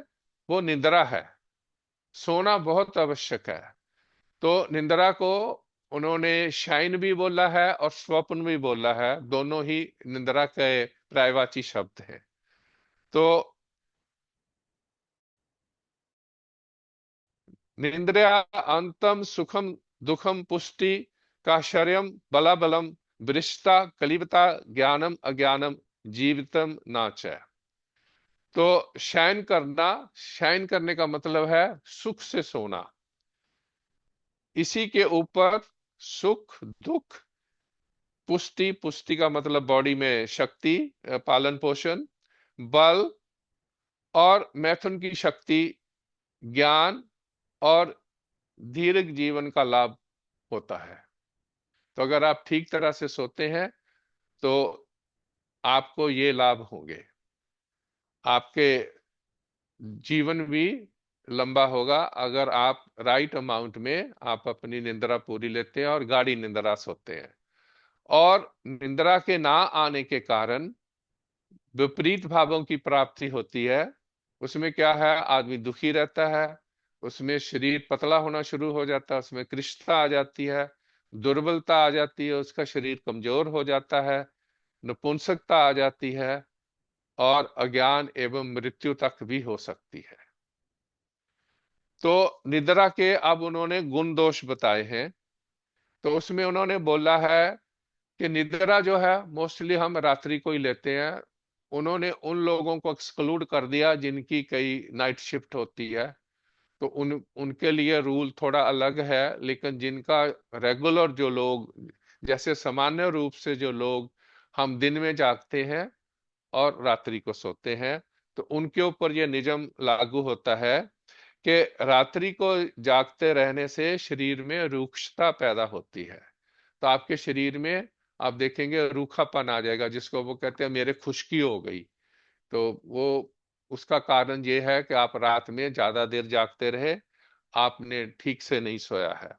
Speaker 1: वो निद्रा है। सोना बहुत आवश्यक है। तो निद्रा को उन्होंने शाइन भी बोला है और स्वप्न भी बोला है, दोनों ही निद्रा के पर्यायवाची शब्द हैं। तो निंद्रिया अंतम सुखम दुखम पुष्टि काश्चर्यम बलाबलम वृष्टा कलिबता ज्ञानम अज्ञानम जीवितम नाच। तो शयन करना, शयन करने का मतलब है सुख से सोना। इसी के ऊपर सुख, दुख, पुष्टि, पुष्टि का मतलब बॉडी में शक्ति, पालन पोषण, बल, और मैथुन की शक्ति, ज्ञान, और दीर्घ जीवन का लाभ होता है। तो अगर आप ठीक तरह से सोते हैं तो आपको ये लाभ होंगे, आपके जीवन भी लंबा होगा अगर आप राइट अमाउंट में आप अपनी निंद्रा पूरी लेते हैं और गाढ़ी निंद्रा सोते हैं। और निंद्रा के ना आने के कारण विपरीत भावों की प्राप्ति होती है। उसमें क्या है, आदमी दुखी रहता है, उसमें शरीर पतला होना शुरू हो जाता है, उसमें कृष्णता आ जाती है, दुर्बलता आ जाती है, उसका शरीर कमजोर हो जाता है, नपुंसकता आ जाती है, और अज्ञान एवं मृत्यु तक भी हो सकती है। तो निद्रा के अब उन्होंने गुण दोष बताए हैं। तो उसमें उन्होंने बोला है कि निद्रा जो है मोस्टली हम रात्रि को ही लेते हैं। उन्होंने उन लोगों को एक्सक्लूड कर दिया जिनकी कई नाइट शिफ्ट होती है, तो उनके लिए रूल थोड़ा अलग है। लेकिन जिनका रेगुलर जो लोग, जैसे सामान्य रूप से जो लोग, हम दिन में जागते हैं और रात्रि को सोते हैं, तो उनके ऊपर यह नियम लागू होता है कि रात्रि को जागते रहने से शरीर में रूक्षता पैदा होती है। तो आपके शरीर में आप देखेंगे रूखापन आ जाएगा, जिसको वो कहते हैं मेरे खुश्की हो गई। तो वो उसका कारण ये है कि आप रात में ज्यादा देर जागते रहे, आपने ठीक से नहीं सोया है।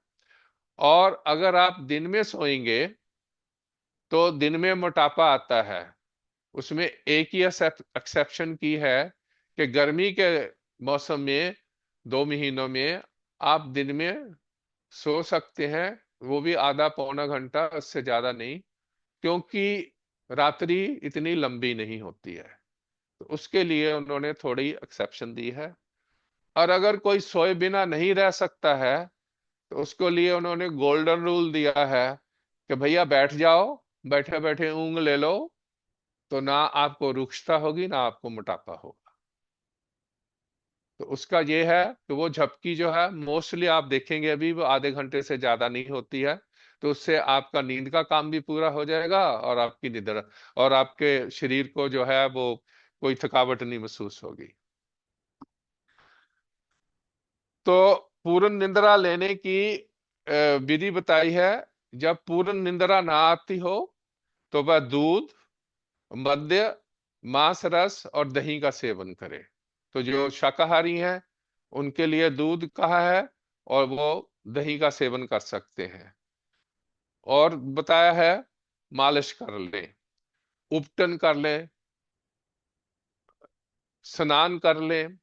Speaker 1: और अगर आप दिन में सोएंगे तो दिन में मोटापा आता है। उसमें एक ही एक्सेप्शन की है कि गर्मी के मौसम में 2 महीनों में आप दिन में सो सकते हैं, वो भी आधा पौना घंटा, उससे ज्यादा नहीं, क्योंकि रात्रि इतनी लंबी नहीं होती है। तो उसके लिए उन्होंने थोड़ी एक्सेप्शन दी है। और अगर कोई सोए बिना नहीं रह सकता है तो उसके लिए उन्होंने गोल्डन रूल दिया है कि भैया बैठ जाओ, बैठे बैठे ऊँग ले लो, तो ना आपको रुक्षता होगी ना आपको मोटापा होगा। तो उसका ये है कि वो झपकी जो है मोस्टली आप देखेंगे अभी वो आधे घंटे से ज्यादा नहीं होती है। तो उससे आपका नींद का काम भी पूरा हो जाएगा और आपकी निद्रा और आपके शरीर को जो है वो कोई थकावट नहीं महसूस होगी। तो पूर्ण निद्रा लेने की विधि बताई है। जब पूर्ण निद्रा ना आती हो तो वह दूध, मद्य, मांस, रस और दही का सेवन करे। तो जो शाकाहारी हैं उनके लिए दूध कहा है, और वो दही का सेवन कर सकते हैं। और बताया है मालिश कर लें, उपटन कर लें, स्नान कर लें,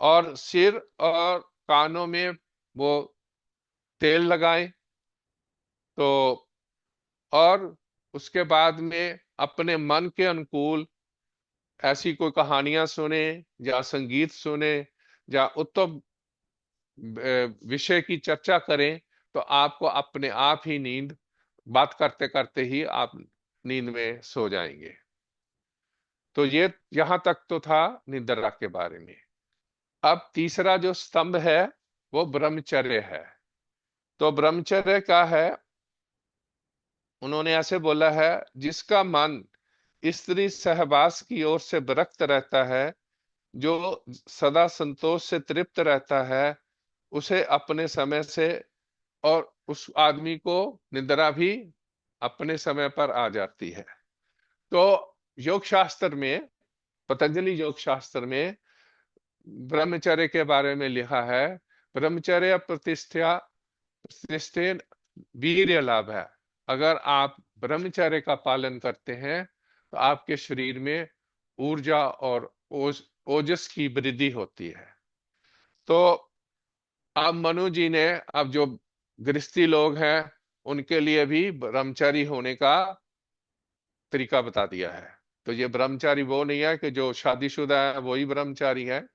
Speaker 1: और सिर और कानों में वो तेल लगाएं। तो और उसके बाद में अपने मन के अनुकूल ऐसी कोई कहानियां सुने या संगीत सुने या उत्तम विषय की चर्चा करें, तो आपको अपने आप ही नींद, बात करते करते ही आप नींद में सो जाएंगे। तो ये यहां तक तो था निद्रा के बारे में। अब तीसरा जो स्तंभ है वो ब्रह्मचर्य है। तो ब्रह्मचर्य का है, उन्होंने ऐसे बोला है, जिसका मन स्त्री सहवास की ओर से विरक्त रहता है, जो सदा संतोष से तृप्त रहता है, उसे अपने समय से, और उस आदमी को निद्रा भी अपने समय पर आ जाती है। तो योग शास्त्र में, पतंजलि योग शास्त्र में ब्रह्मचर्य के बारे में लिखा है, ब्रह्मचर्य प्रतिष्ठा प्रतिष्ठे वीर्य लाभ है। अगर आप ब्रह्मचर्य का पालन करते हैं तो आपके शरीर में ऊर्जा और ओजस की वृद्धि होती है। तो अब मनु जी ने, अब जो गृहस्थी लोग हैं उनके लिए भी ब्रह्मचारी होने का तरीका बता दिया है। तो ये ब्रह्मचारी वो नहीं है कि जो शादीशुदा है वही ब्रह्मचारी है।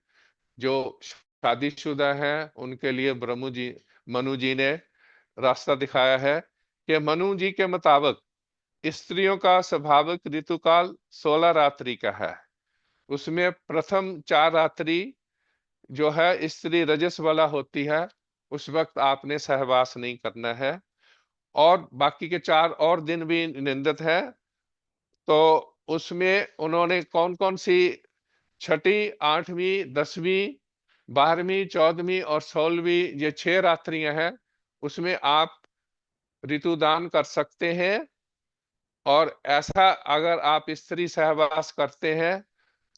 Speaker 1: जो शादीशुदा है उनके लिए ब्रह्मु जी, मनु जी ने रास्ता दिखाया है कि मनु जी के मुताबिक स्त्रियों का स्वाभाविक ऋतुकाल 16 रात्रि का है। उसमें प्रथम 4 रात्रि जो है स्त्री रजस वाला होती है, उस वक्त आपने सहवास नहीं करना है। और बाकी के 4 और दिन भी निंदित है। तो उसमें उन्होंने कौन कौन सी, छठी, 8वीं, 10वीं, 12वीं, 14वीं और 16वीं, ये 6 रात्रियां हैं, उसमें आप ऋतुदान कर सकते हैं। और ऐसा अगर आप स्त्री सहवास करते हैं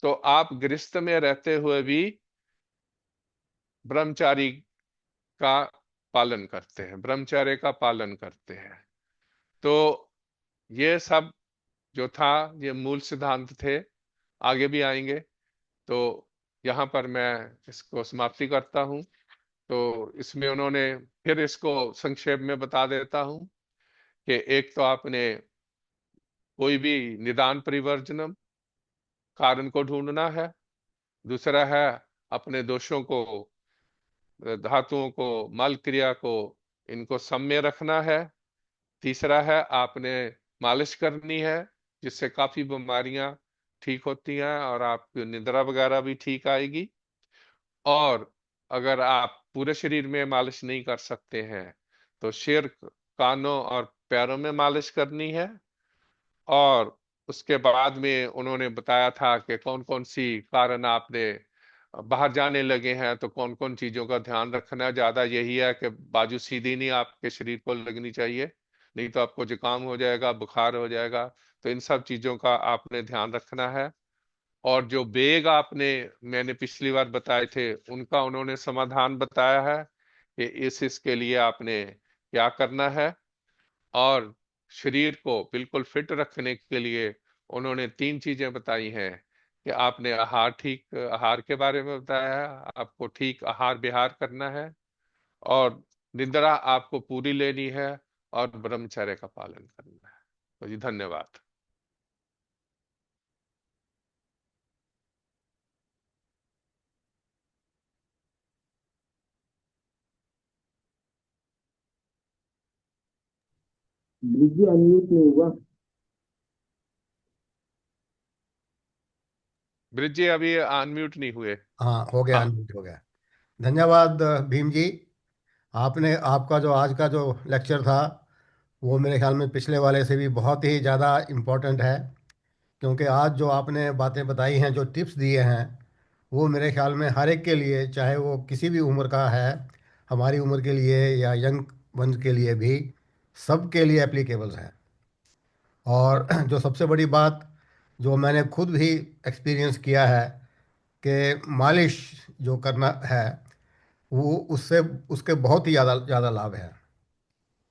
Speaker 1: तो आप गृहस्थ में रहते हुए भी ब्रह्मचारी का पालन करते हैं, ब्रह्मचर्य का पालन करते हैं। तो ये सब जो था ये मूल सिद्धांत थे। आगे भी आएंगे। तो यहाँ पर मैं इसको समाप्ति करता हूँ। तो इसमें उन्होंने, फिर इसको संक्षेप में बता देता हूँ कि एक तो आपने कोई भी निदान परिवर्जनम, कारण को ढूंढना है। दूसरा है अपने दोषों को, धातुओं को, मल क्रिया को, इनको सम में रखना है। तीसरा है आपने मालिश करनी है, जिससे काफी बीमारियां ठीक होती हैं और आपकी निद्रा वगैरह भी ठीक आएगी। और अगर आप पूरे शरीर में मालिश नहीं कर सकते हैं तो सिर, कानों और पैरों में मालिश करनी है। और उसके बाद में उन्होंने बताया था कि कौन कौन सी कारण आपने बाहर जाने लगे हैं तो कौन कौन चीजों का ध्यान रखना है। ज्यादा यही है कि बाजू सीधी नहीं आपके शरीर को लगनी चाहिए, नहीं तो आपको जुकाम हो जाएगा, बुखार हो जाएगा। तो इन सब चीजों का आपने ध्यान रखना है। और जो बेग आपने मैंने पिछली बार बताए थे उनका उन्होंने समाधान बताया है कि इसके लिए आपने क्या करना है। और शरीर को बिल्कुल फिट रखने के लिए उन्होंने तीन चीजें बताई हैं कि आपने ठीक आहार के बारे में बताया है, आपको ठीक आहार विहार करना है, और निद्रा आपको पूरी लेनी है, और ब्रह्मचर्य का पालन करना है। तो जी धन्यवाद।
Speaker 3: ब्रिज अनम्यूट नहीं हुआ।
Speaker 1: ब्रिज जी अभी अनम्यूट नहीं हुए।
Speaker 2: हाँ, हो गया,
Speaker 1: हाँ।
Speaker 2: अनम्यूट हो गया। धन्यवाद भीम जी। आपने आपका जो आज का जो लेक्चर था वो मेरे ख्याल में पिछले वाले से भी बहुत ही ज़्यादा इम्पोर्टेंट है। क्योंकि आज जो आपने बातें बताई हैं, जो टिप्स दिए हैं, वो मेरे ख्याल में हर एक के लिए, चाहे वो किसी भी उम्र का है, हमारी उम्र के लिए या यंग वंस के लिए भी, सबके लिए एप्लीकेबल है। और जो सबसे बड़ी बात जो मैंने खुद भी एक्सपीरियंस किया है कि मालिश जो करना है, वो उससे उसके बहुत ही ज़्यादा ज़्यादा लाभ है।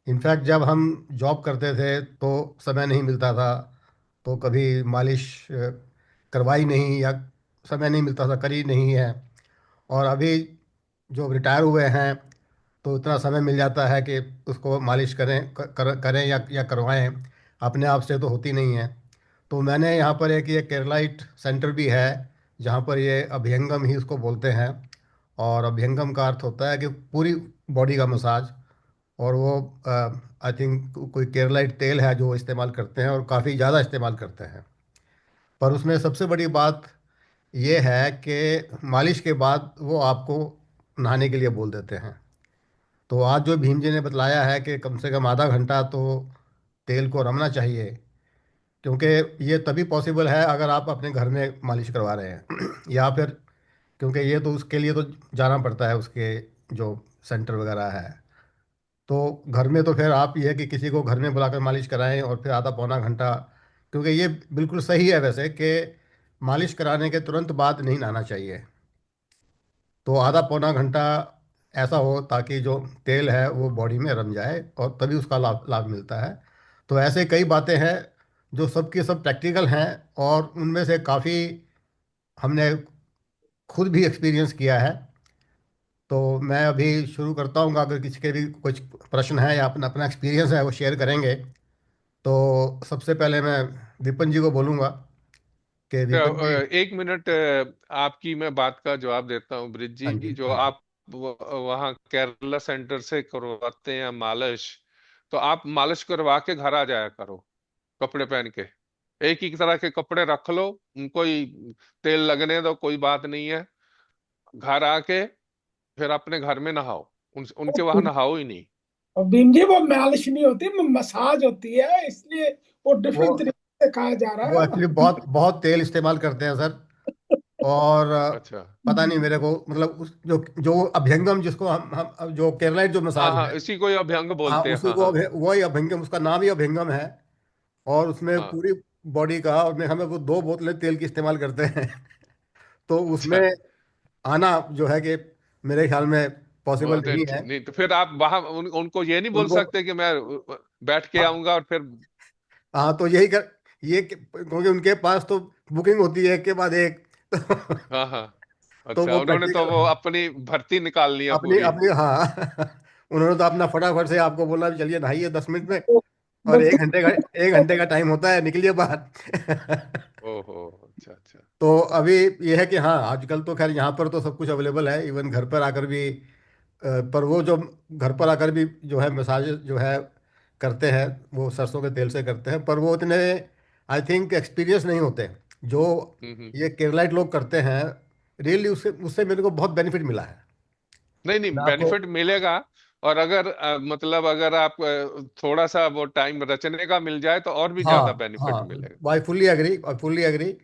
Speaker 2: इनफैक्ट जब हम जॉब करते थे तो समय नहीं मिलता था, तो कभी मालिश करवाई नहीं, या समय नहीं मिलता था, करी नहीं है। और अभी जो रिटायर हुए हैं तो इतना समय मिल जाता है कि उसको मालिश करें या करवाएं। अपने आप से तो होती नहीं है। तो मैंने यहाँ पर एक ये केरलाइट सेंटर भी है, जहाँ पर ये अभ्यंगम ही उसको बोलते हैं। और अभ्यंगम का अर्थ होता है कि पूरी बॉडी का मसाज। और वो आई थिंक कोई केरलाइट तेल है जो वो इस्तेमाल करते हैं, और काफ़ी ज़्यादा इस्तेमाल करते हैं। पर उसमें सबसे बड़ी बात ये है कि मालिश के बाद वो आपको नहाने के लिए बोल देते हैं। तो आज जो भीम जी ने बतलाया है कि कम से कम आधा घंटा तो तेल को रमना चाहिए, क्योंकि ये तभी पॉसिबल है अगर आप अपने घर में मालिश करवा रहे हैं या फिर, क्योंकि ये तो उसके लिए तो जाना पड़ता है, उसके जो सेंटर वगैरह है। तो घर में तो फिर आप ये है कि किसी को घर में बुलाकर मालिश कराएं और फिर आधा पौना घंटा, क्योंकि ये बिल्कुल सही है वैसे कि मालिश कराने के तुरंत बाद नहीं नहाना चाहिए। तो आधा पौना घंटा ऐसा हो ताकि जो तेल है वो बॉडी में रम जाए, और तभी उसका लाभ लाभ मिलता है। तो ऐसे कई बातें हैं जो सब की सब प्रैक्टिकल हैं, और उनमें से काफ़ी हमने खुद भी एक्सपीरियंस किया है। तो मैं अभी शुरू करता हूँ, अगर किसी के भी कुछ प्रश्न है या अपना अपना एक्सपीरियंस है वो शेयर करेंगे। तो सबसे पहले मैं विपिन जी को बोलूँगा कि विपिन जी।
Speaker 1: एक मिनट, आपकी मैं बात का जवाब देता हूँ ब्रिज
Speaker 2: हाँ
Speaker 1: जी।
Speaker 2: जी,
Speaker 1: जो
Speaker 2: हाँ जी।
Speaker 1: आप वहाँ केरला सेंटर से करवाते हैं मालिश, तो आप मालिश करवा के घर आ जाया करो कपड़े पहन के। एक ही तरह के कपड़े रख लो, उनको ही तेल लगने दो, कोई बात नहीं है। घर आके फिर अपने घर में नहाओ, उनके वहां नहाओ ही नहीं।
Speaker 3: और भीम जी वो मालिश नहीं होती, वो मसाज होती है, इसलिए वो
Speaker 2: वो
Speaker 3: डिफरेंट तरीके से कहा जा रहा
Speaker 2: वो
Speaker 3: है।
Speaker 2: एक्चुअली बहुत बहुत तेल इस्तेमाल करते हैं सर। और
Speaker 1: अच्छा।
Speaker 2: पता नहीं मेरे को, मतलब उस जो जो अभ्यंगम जिसको हम जो केरलाइट जो
Speaker 1: हाँ
Speaker 2: मसाज
Speaker 1: हाँ,
Speaker 2: है,
Speaker 1: इसी को ही अभ्यंग
Speaker 2: हाँ
Speaker 1: बोलते हैं।
Speaker 2: उसी
Speaker 1: हाँ
Speaker 2: को
Speaker 1: हाँ।
Speaker 2: वही अभ्यंगम, उसका नाम ही अभ्यंगम है। और उसमें
Speaker 1: हाँ।
Speaker 2: पूरी बॉडी का, और में हमें वो 2 बोतलें तेल की इस्तेमाल करते हैं तो उसमें
Speaker 1: अच्छा।
Speaker 2: आना जो है कि मेरे ख्याल में पॉसिबल
Speaker 1: बहुत
Speaker 2: नहीं है।
Speaker 1: नहीं तो फिर आप वहां उनको ये नहीं बोल
Speaker 2: उनको,
Speaker 1: सकते कि मैं बैठ के
Speaker 2: हाँ,
Speaker 1: आऊंगा और फिर।
Speaker 2: हाँ, तो यही कर, क्योंकि उनके पास तो बुकिंग होती है एक के बाद एक
Speaker 1: हाँ हाँ।
Speaker 2: तो
Speaker 1: अच्छा,
Speaker 2: वो
Speaker 1: उन्होंने तो
Speaker 2: प्रैक्टिकल
Speaker 1: वो अपनी भर्ती निकालनी है
Speaker 2: अपनी
Speaker 1: पूरी।
Speaker 2: अपनी, हाँ उन्होंने तो अपना फटाफट से आपको बोला भी चलिए नहाइए 10 मिनट में,
Speaker 3: तो
Speaker 2: और
Speaker 3: बस
Speaker 2: 1 घंटे का टाइम होता है, निकलिए बाहर
Speaker 1: ओहो। अच्छा अच्छा।
Speaker 2: तो अभी ये है कि हाँ, आजकल तो खैर यहाँ पर तो सब कुछ अवेलेबल है, इवन घर पर आकर भी। पर वो जो घर पर आकर भी जो है मसाज जो है करते हैं, वो सरसों के तेल से करते हैं, पर वो इतने आई थिंक एक्सपीरियंस नहीं होते जो
Speaker 1: हम्म।
Speaker 2: ये केरलाइट लोग करते हैं। रियली उससे उससे मेरे को बहुत बेनिफिट मिला है।
Speaker 1: नहीं नहीं,
Speaker 2: मैं आपको,
Speaker 1: बेनिफिट मिलेगा। और अगर मतलब अगर आप थोड़ा सा वो टाइम रचने का मिल जाए तो और भी
Speaker 2: हाँ,
Speaker 1: ज्यादा
Speaker 2: हाँ,
Speaker 1: बेनिफिट मिलेगा।
Speaker 2: I fully agree, I fully agree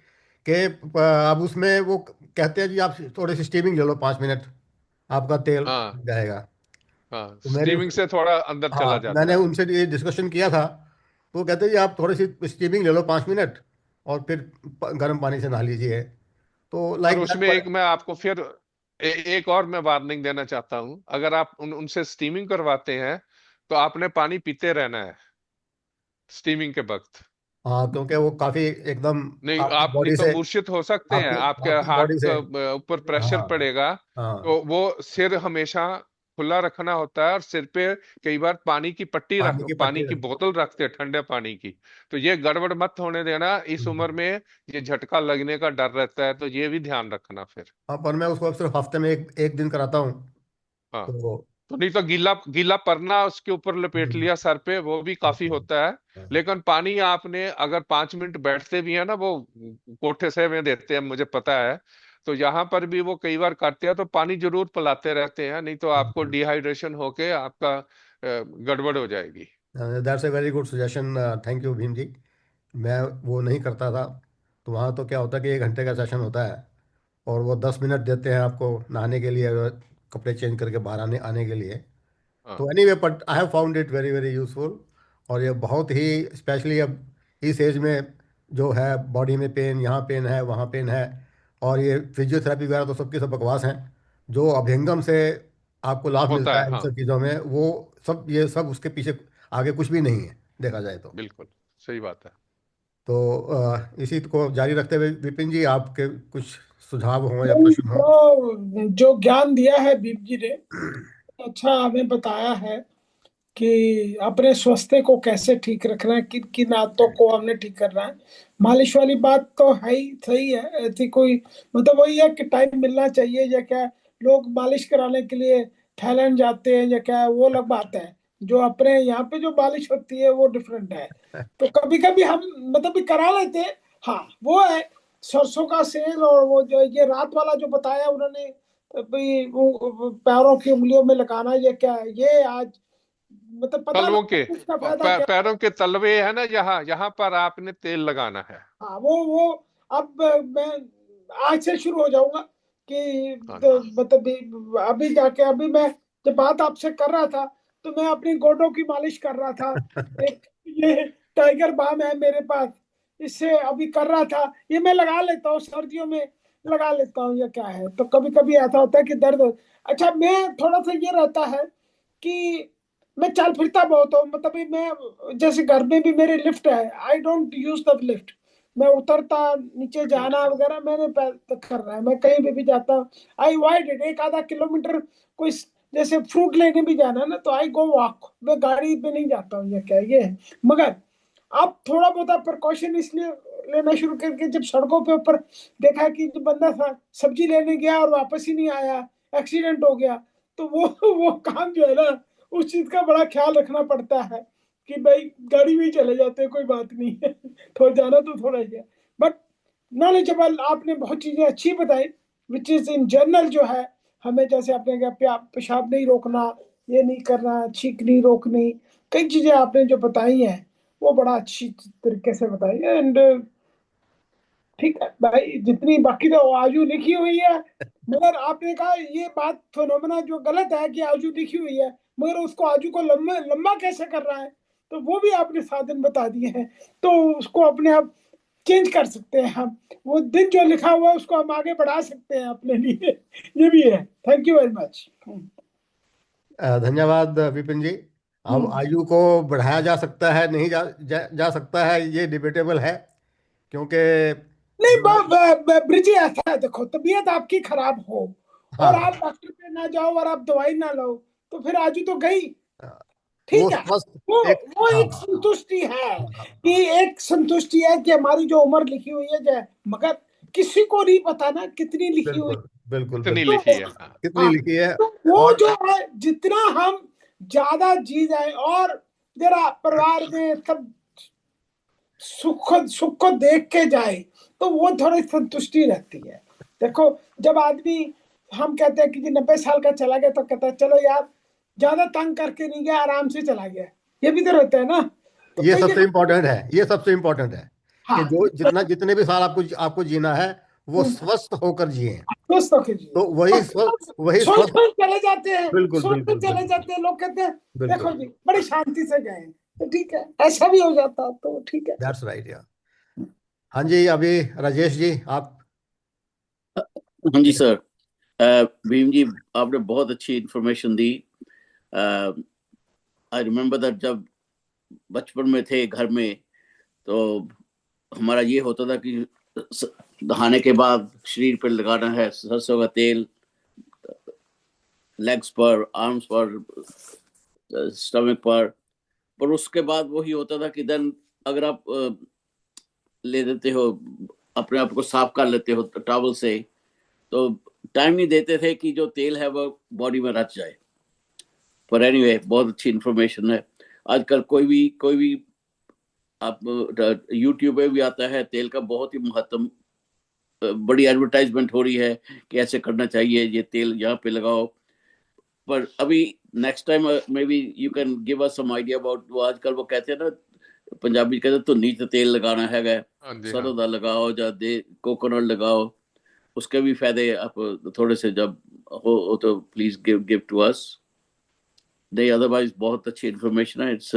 Speaker 2: कि अब उसमें वो कहते हैं जी आप थोड़ी सी स्टीमिंग ले लो 5 मिनट, आपका तेल
Speaker 1: हाँ
Speaker 2: जाएगा।
Speaker 1: हाँ,
Speaker 2: तो मेरी
Speaker 1: स्टीमिंग से थोड़ा अंदर चला
Speaker 2: हाँ, मैंने
Speaker 1: जाता है।
Speaker 2: उनसे ये डिस्कशन किया था, तो वो कहते हैं जी आप थोड़ी सी स्टीमिंग ले लो 5 मिनट, और फिर गर्म पानी से नहा लीजिए, तो
Speaker 1: और
Speaker 2: लाइक
Speaker 1: उसमें
Speaker 2: दैट।
Speaker 1: एक मैं आपको फिर एक और मैं वार्निंग देना चाहता हूं, अगर आप उनसे स्टीमिंग करवाते हैं तो आपने पानी पीते रहना है स्टीमिंग के वक्त।
Speaker 2: हाँ, क्योंकि वो काफी एकदम
Speaker 1: नहीं,
Speaker 2: आपकी
Speaker 1: आप नहीं
Speaker 2: बॉडी
Speaker 1: तो
Speaker 2: से,
Speaker 1: मूर्छित हो सकते हैं,
Speaker 2: आपकी
Speaker 1: आपके
Speaker 2: आपकी
Speaker 1: हार्ट
Speaker 2: बॉडी से।
Speaker 1: का ऊपर प्रेशर
Speaker 2: हाँ
Speaker 1: पड़ेगा।
Speaker 2: हाँ,
Speaker 1: तो वो सिर हमेशा खुला रखना होता है, और सिर पे कई बार पानी की पट्टी रख,
Speaker 2: पानी की
Speaker 1: पानी
Speaker 2: पट्टी।
Speaker 1: की बोतल रखते हैं ठंडे पानी की। तो ये गड़बड़ मत होने देना इस उम्र में, ये झटका लगने का डर रहता है, तो ये भी ध्यान रखना फिर।
Speaker 2: हाँ, पर मैं उसको सिर्फ हफ्ते में एक एक दिन कराता हूँ।
Speaker 1: हाँ,
Speaker 2: तो
Speaker 1: तो नहीं तो गीला गीला परना उसके ऊपर लपेट
Speaker 2: हम्म,
Speaker 1: लिया सर पे, वो भी काफी होता है।
Speaker 2: हाँ,
Speaker 1: लेकिन पानी आपने अगर 5 मिनट बैठते भी है ना, वो कोठे से में देते हैं मुझे पता है, तो यहाँ पर भी वो कई बार करते हैं, तो पानी जरूर पिलाते रहते हैं, नहीं तो आपको डिहाइड्रेशन होके आपका गड़बड़ हो जाएगी।
Speaker 2: That's a very good suggestion, thank you Bhim ji. मैं वो नहीं करता था। तो वहाँ तो क्या होता है कि 1 घंटे का सेशन होता है, और वो 10 मिनट देते हैं आपको नहाने के लिए, कपड़े चेंज करके बाहर आने आने के लिए।
Speaker 1: हाँ
Speaker 2: तो anyway, but I have found it very very useful. और ये बहुत ही, स्पेशली अब इस एज में, जो है बॉडी में पेन, यहाँ पेन है वहाँ पेन है, और ये फिजियोथेरेपी वगैरह तो सबकी सब बकवास हैं। जो अभ्यंगम से आपको लाभ
Speaker 1: होता
Speaker 2: मिलता
Speaker 1: है,
Speaker 2: है इन
Speaker 1: हाँ
Speaker 2: सब चीज़ों में, वो सब, ये सब उसके पीछे आगे कुछ भी नहीं है, देखा जाए तो।
Speaker 1: बिल्कुल सही बात है।
Speaker 2: तो इसी को जारी रखते हुए विपिन जी, आपके कुछ सुझाव हों या
Speaker 3: नहीं,
Speaker 2: प्रश्न हों।
Speaker 3: तो जो ज्ञान दिया है बीप जी ने, अच्छा हमें बताया है कि अपने स्वास्थ्य को कैसे ठीक रखना है, किन किन आदतों को हमने ठीक करना है। मालिश वाली बात तो है ही, सही है। ऐसी कोई मतलब वही है कि टाइम मिलना चाहिए, या क्या लोग मालिश कराने के लिए थाईलैंड जाते हैं या क्या, वो अलग बात है। जो अपने यहाँ पे जो मालिश होती है वो डिफरेंट है। तो कभी कभी हम मतलब भी करा लेते हैं। हाँ, वो है सरसों का सेल, और वो जो ये रात वाला जो बताया उन्होंने, भाई वो पैरों की उंगलियों में लगाना, ये क्या है ये आज मतलब पता
Speaker 1: तलवों
Speaker 3: लगा
Speaker 1: के
Speaker 3: इसका फायदा क्या।
Speaker 1: पैरों के तलवे है ना, यहाँ यहाँ पर आपने तेल लगाना है।
Speaker 3: हाँ, वो अब मैं आज से शुरू हो जाऊंगा कि
Speaker 1: हाँ
Speaker 3: तो मतलब अभी जाके, अभी मैं जब बात आपसे कर रहा था तो मैं अपनी गोडों की मालिश कर रहा था। एक ये टाइगर बाम है मेरे पास, इससे अभी कर रहा था। ये मैं लगा लेता हूँ सर्दियों में, लगा लेता हूँ। ये क्या है, तो कभी कभी ऐसा होता है कि दर्द अच्छा, मैं थोड़ा सा ये रहता है कि मैं चल फिरता बहुत हूँ। मतलब ये मैं जैसे घर में भी मेरे लिफ्ट है, I don't use the lift. मैं उतरता नीचे जाना वगैरह मैंने कर रहा है। मैं कहीं भी जाता हूँ, आई अवॉइड इट। एक आधा किलोमीटर कोई जैसे फ्रूट लेने भी जाना है ना, तो आई गो वॉक। मैं गाड़ी पे नहीं जाता हूँ, ये क्या है, ये है। मगर अब थोड़ा बहुत प्रिकॉशन इसलिए लेना शुरू करके, जब सड़कों पे ऊपर देखा कि जो बंदा था सब्जी लेने गया और वापस ही नहीं आया, एक्सीडेंट हो गया, तो वो काम जो है ना, उस चीज का बड़ा ख्याल रखना पड़ता है कि भाई गाड़ी में ही चले जाते हैं, कोई बात नहीं है। थोड़ा जाना तो थोड़ा ही है। बट नॉलेजेबल, आपने बहुत चीजें अच्छी बताई, विच इज इन जनरल जो है। हमें जैसे आपने कहा पेशाब नहीं रोकना, ये नहीं करना, छींक नहीं रोकनी, कई चीजें आपने जो बताई हैं वो बड़ा अच्छी तरीके से बताई है। एंड ठीक है भाई, जितनी बाकी तो आजू लिखी हुई है। मगर आपने कहा ये बात फिनोमेना जो गलत है कि आजू लिखी हुई है, मगर उसको आजू को लंबा लंबा कैसे कर रहा है, तो वो भी आपने साधन बता दिए हैं। तो उसको अपने आप चेंज कर सकते हैं हम। वो दिन जो लिखा हुआ है उसको हम आगे बढ़ा सकते हैं अपने लिए। ये भी है। Thank you very much.
Speaker 2: धन्यवाद विपिन जी। अब आयु को बढ़ाया जा सकता है, नहीं जा सकता है, ये डिबेटेबल है, क्योंकि
Speaker 3: नहीं,
Speaker 2: जो,
Speaker 3: ब्रिजी ऐसा है, देखो तबीयत आपकी खराब हो और आप
Speaker 2: हाँ,
Speaker 3: डॉक्टर पे ना जाओ और आप दवाई ना लो, तो फिर आजू तो गई।
Speaker 2: वो
Speaker 3: ठीक है।
Speaker 2: स्वस्थ
Speaker 3: वो
Speaker 2: एक,
Speaker 3: वो
Speaker 2: हाँ
Speaker 3: एक
Speaker 2: हाँ
Speaker 3: संतुष्टि है
Speaker 2: हाँ हाँ
Speaker 3: कि
Speaker 2: हाँ,
Speaker 3: एक संतुष्टि है कि हमारी जो उम्र लिखी हुई है जो है, मगर किसी को नहीं पता ना कितनी लिखी हुई।
Speaker 2: बिल्कुल बिल्कुल
Speaker 1: इतनी
Speaker 3: तो
Speaker 2: बिल्कुल।
Speaker 1: लिखी है, हाँ।
Speaker 2: कितनी
Speaker 3: हाँ,
Speaker 2: लिखी है।
Speaker 3: तो वो
Speaker 2: और
Speaker 3: जो है जितना हम ज्यादा जी जाए, और जरा परिवार में सब सुख को देख के जाए, तो वो थोड़ी संतुष्टि रहती है। देखो, जब आदमी, हम कहते हैं कि जी 90 साल का चला गया, तो कहता है चलो यार ज्यादा तंग करके नहीं गया, आराम से चला गया। ये भी तो रहता है ना। तो
Speaker 2: ये
Speaker 3: कई
Speaker 2: सबसे
Speaker 3: जगह
Speaker 2: इम्पोर्टेंट है, ये सबसे इम्पोर्टेंट है। कि
Speaker 3: हाँ,
Speaker 2: जो जितने भी साल आपको आपको जीना है वो स्वस्थ होकर जिए।
Speaker 3: दोस्तों कीजिए।
Speaker 2: तो
Speaker 3: और
Speaker 2: वही
Speaker 3: सोच
Speaker 2: स्वस्थ।
Speaker 3: कर चले जाते हैं,
Speaker 2: बिल्कुल
Speaker 3: सोच कर
Speaker 2: बिल्कुल
Speaker 3: चले
Speaker 2: बिल्कुल
Speaker 3: जाते हैं, लोग कहते हैं देखो
Speaker 2: बिल्कुल।
Speaker 3: जी बड़ी शांति से गए, तो ठीक है, ऐसा भी हो जाता तो ठीक है।
Speaker 2: दैट्स राइट यार। हाँ जी, अभी राजेश जी आप।
Speaker 4: हाँ जी सर। भीम जी, आपने बहुत अच्छी information the. I remember that जब बचपन में थे घर में, तो हमारा ये होता था कि नहाने के बाद शरीर पर लगाना है सरसों का तेल, लेग्स पर, आर्म्स पर, स्टमक पर उसके बाद वही होता था कि देन अगर आप ले लेते हो, अपने आप को साफ कर लेते हो टॉवल से, तो टाइम नहीं देते थे कि जो तेल है वो बॉडी में रच जाए। पर एनीवे, बहुत अच्छी इंफॉर्मेशन है। आजकल कोई भी आप यूट्यूब पे भी आता है तेल का बहुत ही महत्व, बड़ी एडवर्टाइजमेंट हो रही है कि ऐसे करना चाहिए, ये तेल यहाँ पे लगाओ। पर अभी next time may be you can give us some idea about, वो आजकल वो कहते हैं ना, पंजाबी कहते हैं तो नीच तेल लगाना है,
Speaker 1: हाँ जी, हाँ।
Speaker 4: सरों दा लगाओ या दे कोकोनट लगाओ, उसके भी फायदे आप थोड़े से जब हो तो please give give to us. नहीं, अदरवाइज बहुत अच्छी इंफॉर्मेशन है, इट्स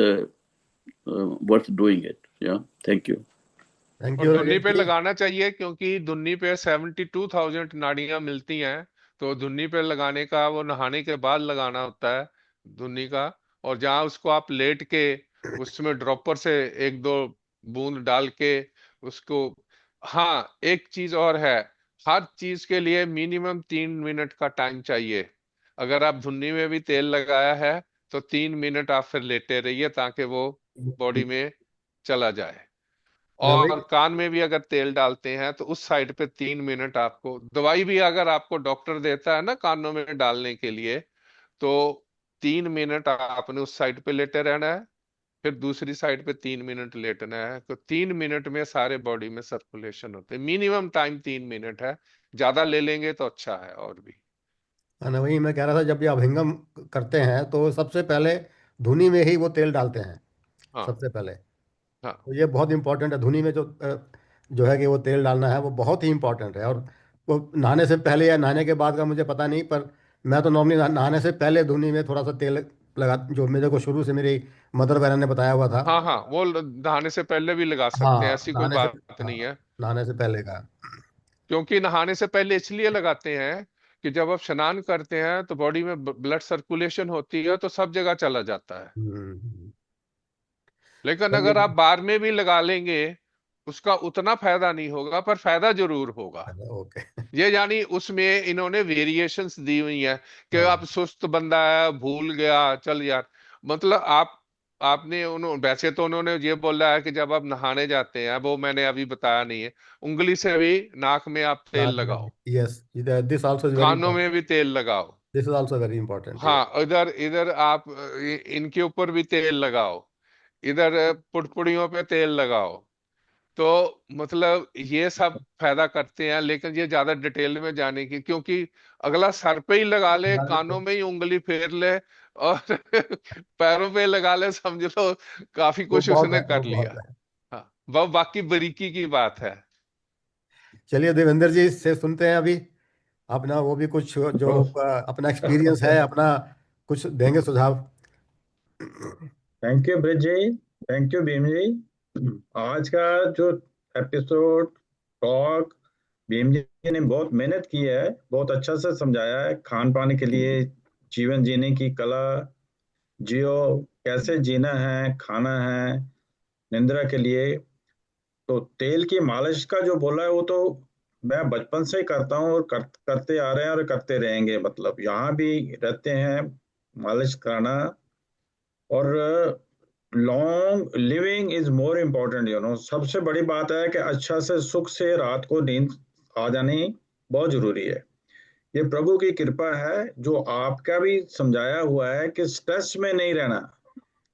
Speaker 4: वर्थ डूइंग इट। या थैंक यू।
Speaker 2: थैंक
Speaker 1: और
Speaker 2: यू
Speaker 1: धुन्नी
Speaker 2: राजेश
Speaker 1: पे
Speaker 2: जी।
Speaker 1: लगाना चाहिए, क्योंकि धुन्नी पे 72,000 नाड़ियां मिलती हैं। तो धुन्नी पे लगाने का, वो नहाने के बाद लगाना होता है धुन्नी का। और जहाँ उसको आप लेट के उसमें ड्रॉपर से एक दो बूंद डाल के उसको। हाँ, एक चीज और है, हर चीज के लिए मिनिमम 3 मिनट का टाइम चाहिए। अगर आप धुन्नी में भी तेल लगाया है तो 3 मिनट आप फिर लेटे रहिए, ताकि वो बॉडी में चला जाए।
Speaker 2: मैं वही।
Speaker 1: और कान में भी अगर तेल डालते हैं तो उस साइड पे 3 मिनट, आपको दवाई भी अगर आपको डॉक्टर देता है ना कानों में डालने के लिए, तो 3 मिनट आपने उस साइड पे लेटे रहना है, फिर दूसरी साइड पे 3 मिनट लेटना है। तो 3 मिनट में सारे बॉडी में सर्कुलेशन होते हैं। मिनिमम टाइम 3 मिनट है, ज्यादा ले लेंगे तो अच्छा है और भी।
Speaker 2: हाँ ना, वही मैं कह रहा था, जब भी आप हिंगम करते हैं तो सबसे पहले धुनी में ही वो तेल डालते हैं
Speaker 1: हाँ,
Speaker 2: सबसे पहले।
Speaker 1: हाँ,
Speaker 2: तो ये बहुत इंपॉर्टेंट है, धुनी में जो है कि वो तेल डालना है वो बहुत ही इंपॉर्टेंट है। और वो नहाने से पहले या नहाने के बाद का मुझे पता नहीं, पर मैं तो नॉर्मली नहाने से पहले धुनी में थोड़ा सा तेल लगा, जो मेरे को शुरू से मेरी मदर वगैरह ने बताया हुआ था।
Speaker 1: हाँ, हाँ, वो नहाने से पहले भी लगा सकते हैं,
Speaker 2: हाँ
Speaker 1: ऐसी कोई
Speaker 2: नहाने से।
Speaker 1: बात नहीं
Speaker 2: हाँ
Speaker 1: है।
Speaker 2: नहाने से पहले का।
Speaker 1: क्योंकि नहाने से पहले इसलिए लगाते हैं कि जब आप स्नान करते हैं तो बॉडी में ब्लड सर्कुलेशन होती है, तो सब जगह चला जाता है।
Speaker 2: हम्म।
Speaker 1: लेकिन अगर आप
Speaker 2: चलिए।
Speaker 1: बार में भी लगा लेंगे, उसका उतना फायदा नहीं होगा, पर फायदा जरूर होगा।
Speaker 2: ओके।
Speaker 1: ये यानी उसमें इन्होंने वेरिएशंस दी हुई हैं कि
Speaker 2: हाँ।
Speaker 1: आप सुस्त बंदा है, भूल गया, चल यार, मतलब आपने उन्होंने, वैसे तो उन्होंने ये बोला है कि जब आप नहाने जाते हैं, वो मैंने अभी बताया नहीं है, उंगली से भी नाक में आप तेल
Speaker 2: नाक में।
Speaker 1: लगाओ,
Speaker 2: yes, this also is very
Speaker 1: कानों
Speaker 2: इंपॉर्टेंट।
Speaker 1: में भी तेल लगाओ।
Speaker 2: This is also very important ये।
Speaker 1: हाँ, इधर इधर आप इनके ऊपर भी तेल लगाओ, इधर पुड़पुड़ियों पे तेल लगाओ। तो मतलब ये सब फायदा करते हैं, लेकिन ये ज्यादा डिटेल में जाने की, क्योंकि अगला सर पे ही लगा ले, कानों में ही उंगली फेर ले, और पैरों पे लगा ले, समझ लो काफी
Speaker 2: वो
Speaker 1: कुछ
Speaker 2: बहुत
Speaker 1: उसने
Speaker 2: है, वो
Speaker 1: कर
Speaker 2: बहुत
Speaker 1: लिया।
Speaker 2: है।
Speaker 1: हाँ, वह बाकी बारीकी की बात है।
Speaker 2: चलिए देवेंद्र जी से सुनते हैं अभी अपना वो भी कुछ जो अपना एक्सपीरियंस है अपना, कुछ देंगे सुझाव।
Speaker 5: Thank you Brij ji. Thank you Bhim ji. आज का जो एपिसोड टॉक, भीम जी ने बहुत मेहनत की है, बहुत अच्छा से समझाया है खान पान के लिए, जीवन जीने की कला, जियो कैसे जीना है, खाना है, निंद्रा के लिए। तो तेल की मालिश का जो बोला है वो तो मैं बचपन से ही करता हूँ, और करते आ रहे हैं और करते रहेंगे, मतलब यहाँ भी रहते हैं मालिश कराना। और long living is more important, सबसे बड़ी बात है कि अच्छा से सुख से रात को नींद आ जानी बहुत जरूरी है। ये प्रभु की कृपा है जो आपका भी समझाया हुआ है कि स्ट्रेस में नहीं रहना,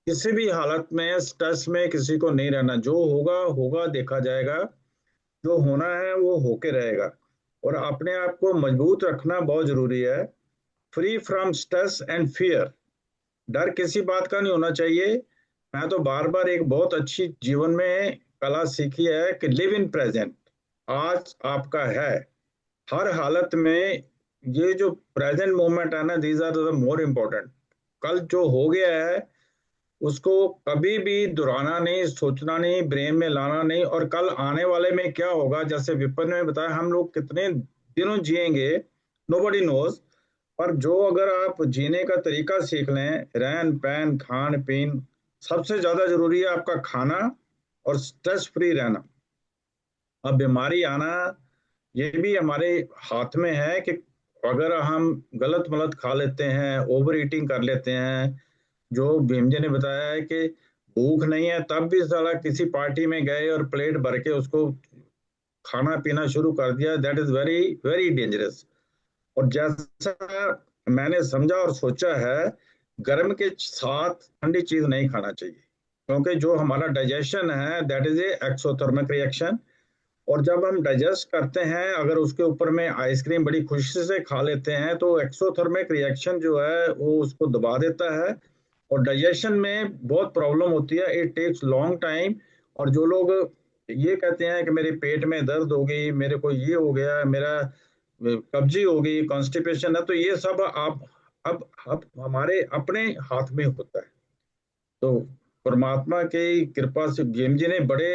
Speaker 5: किसी भी हालत में स्ट्रेस में किसी को नहीं रहना, जो होगा होगा, देखा जाएगा, जो होना है वो होके रहेगा। और अपने आप को मजबूत रखना बहुत जरूरी है, free from stress and fear. डर किसी बात का नहीं होना चाहिए। मैं तो बार बार एक बहुत अच्छी जीवन में कला सीखी है कि लिव इन प्रेजेंट। आज आपका है, हर हालत में। ये जो प्रेजेंट मोमेंट है ना, these are the more important. कल जो हो गया है उसको कभी भी दोहराना नहीं, सोचना नहीं, ब्रेन में लाना नहीं। और कल आने वाले में क्या होगा, जैसे विपिन ने बताया, हम लोग कितने दिनों जिएंगे नोबडी नोज। पर जो अगर आप जीने का तरीका सीख लें, रहन सहन खान पीन, सबसे ज्यादा जरूरी है आपका खाना और स्ट्रेस फ्री रहना। अब बीमारी आना ये भी हमारे हाथ में है कि अगर हम गलत मलत खा लेते हैं, ओवर ईटिंग कर लेते हैं। जो भीम जी ने बताया है कि भूख नहीं है तब भी साला किसी पार्टी में गए और प्लेट भर के उसको खाना पीना शुरू कर दिया, that is very very dangerous. और जैसा मैंने समझा और सोचा है, गर्म के साथ ठंडी चीज नहीं खाना चाहिए, क्योंकि जो हमारा डाइजेशन है that is a exothermic reaction. और जब हम डाइजेस्ट करते हैं, अगर उसके ऊपर में आइसक्रीम बड़ी खुशी से खा लेते हैं, तो एक्सोथर्मिक रिएक्शन जो है वो उसको दबा देता है और डाइजेशन में बहुत प्रॉब्लम होती है, इट टेक्स लॉन्ग टाइम। और जो लोग ये कहते हैं कि मेरे पेट में दर्द हो गई, मेरे को ये हो गया, मेरा कब्जी हो गई, कॉन्स्टिपेशन है, तो ये सब आप अब हमारे अपने हाथ में होता है। तो परमात्मा की कृपा से भीम जी ने बड़े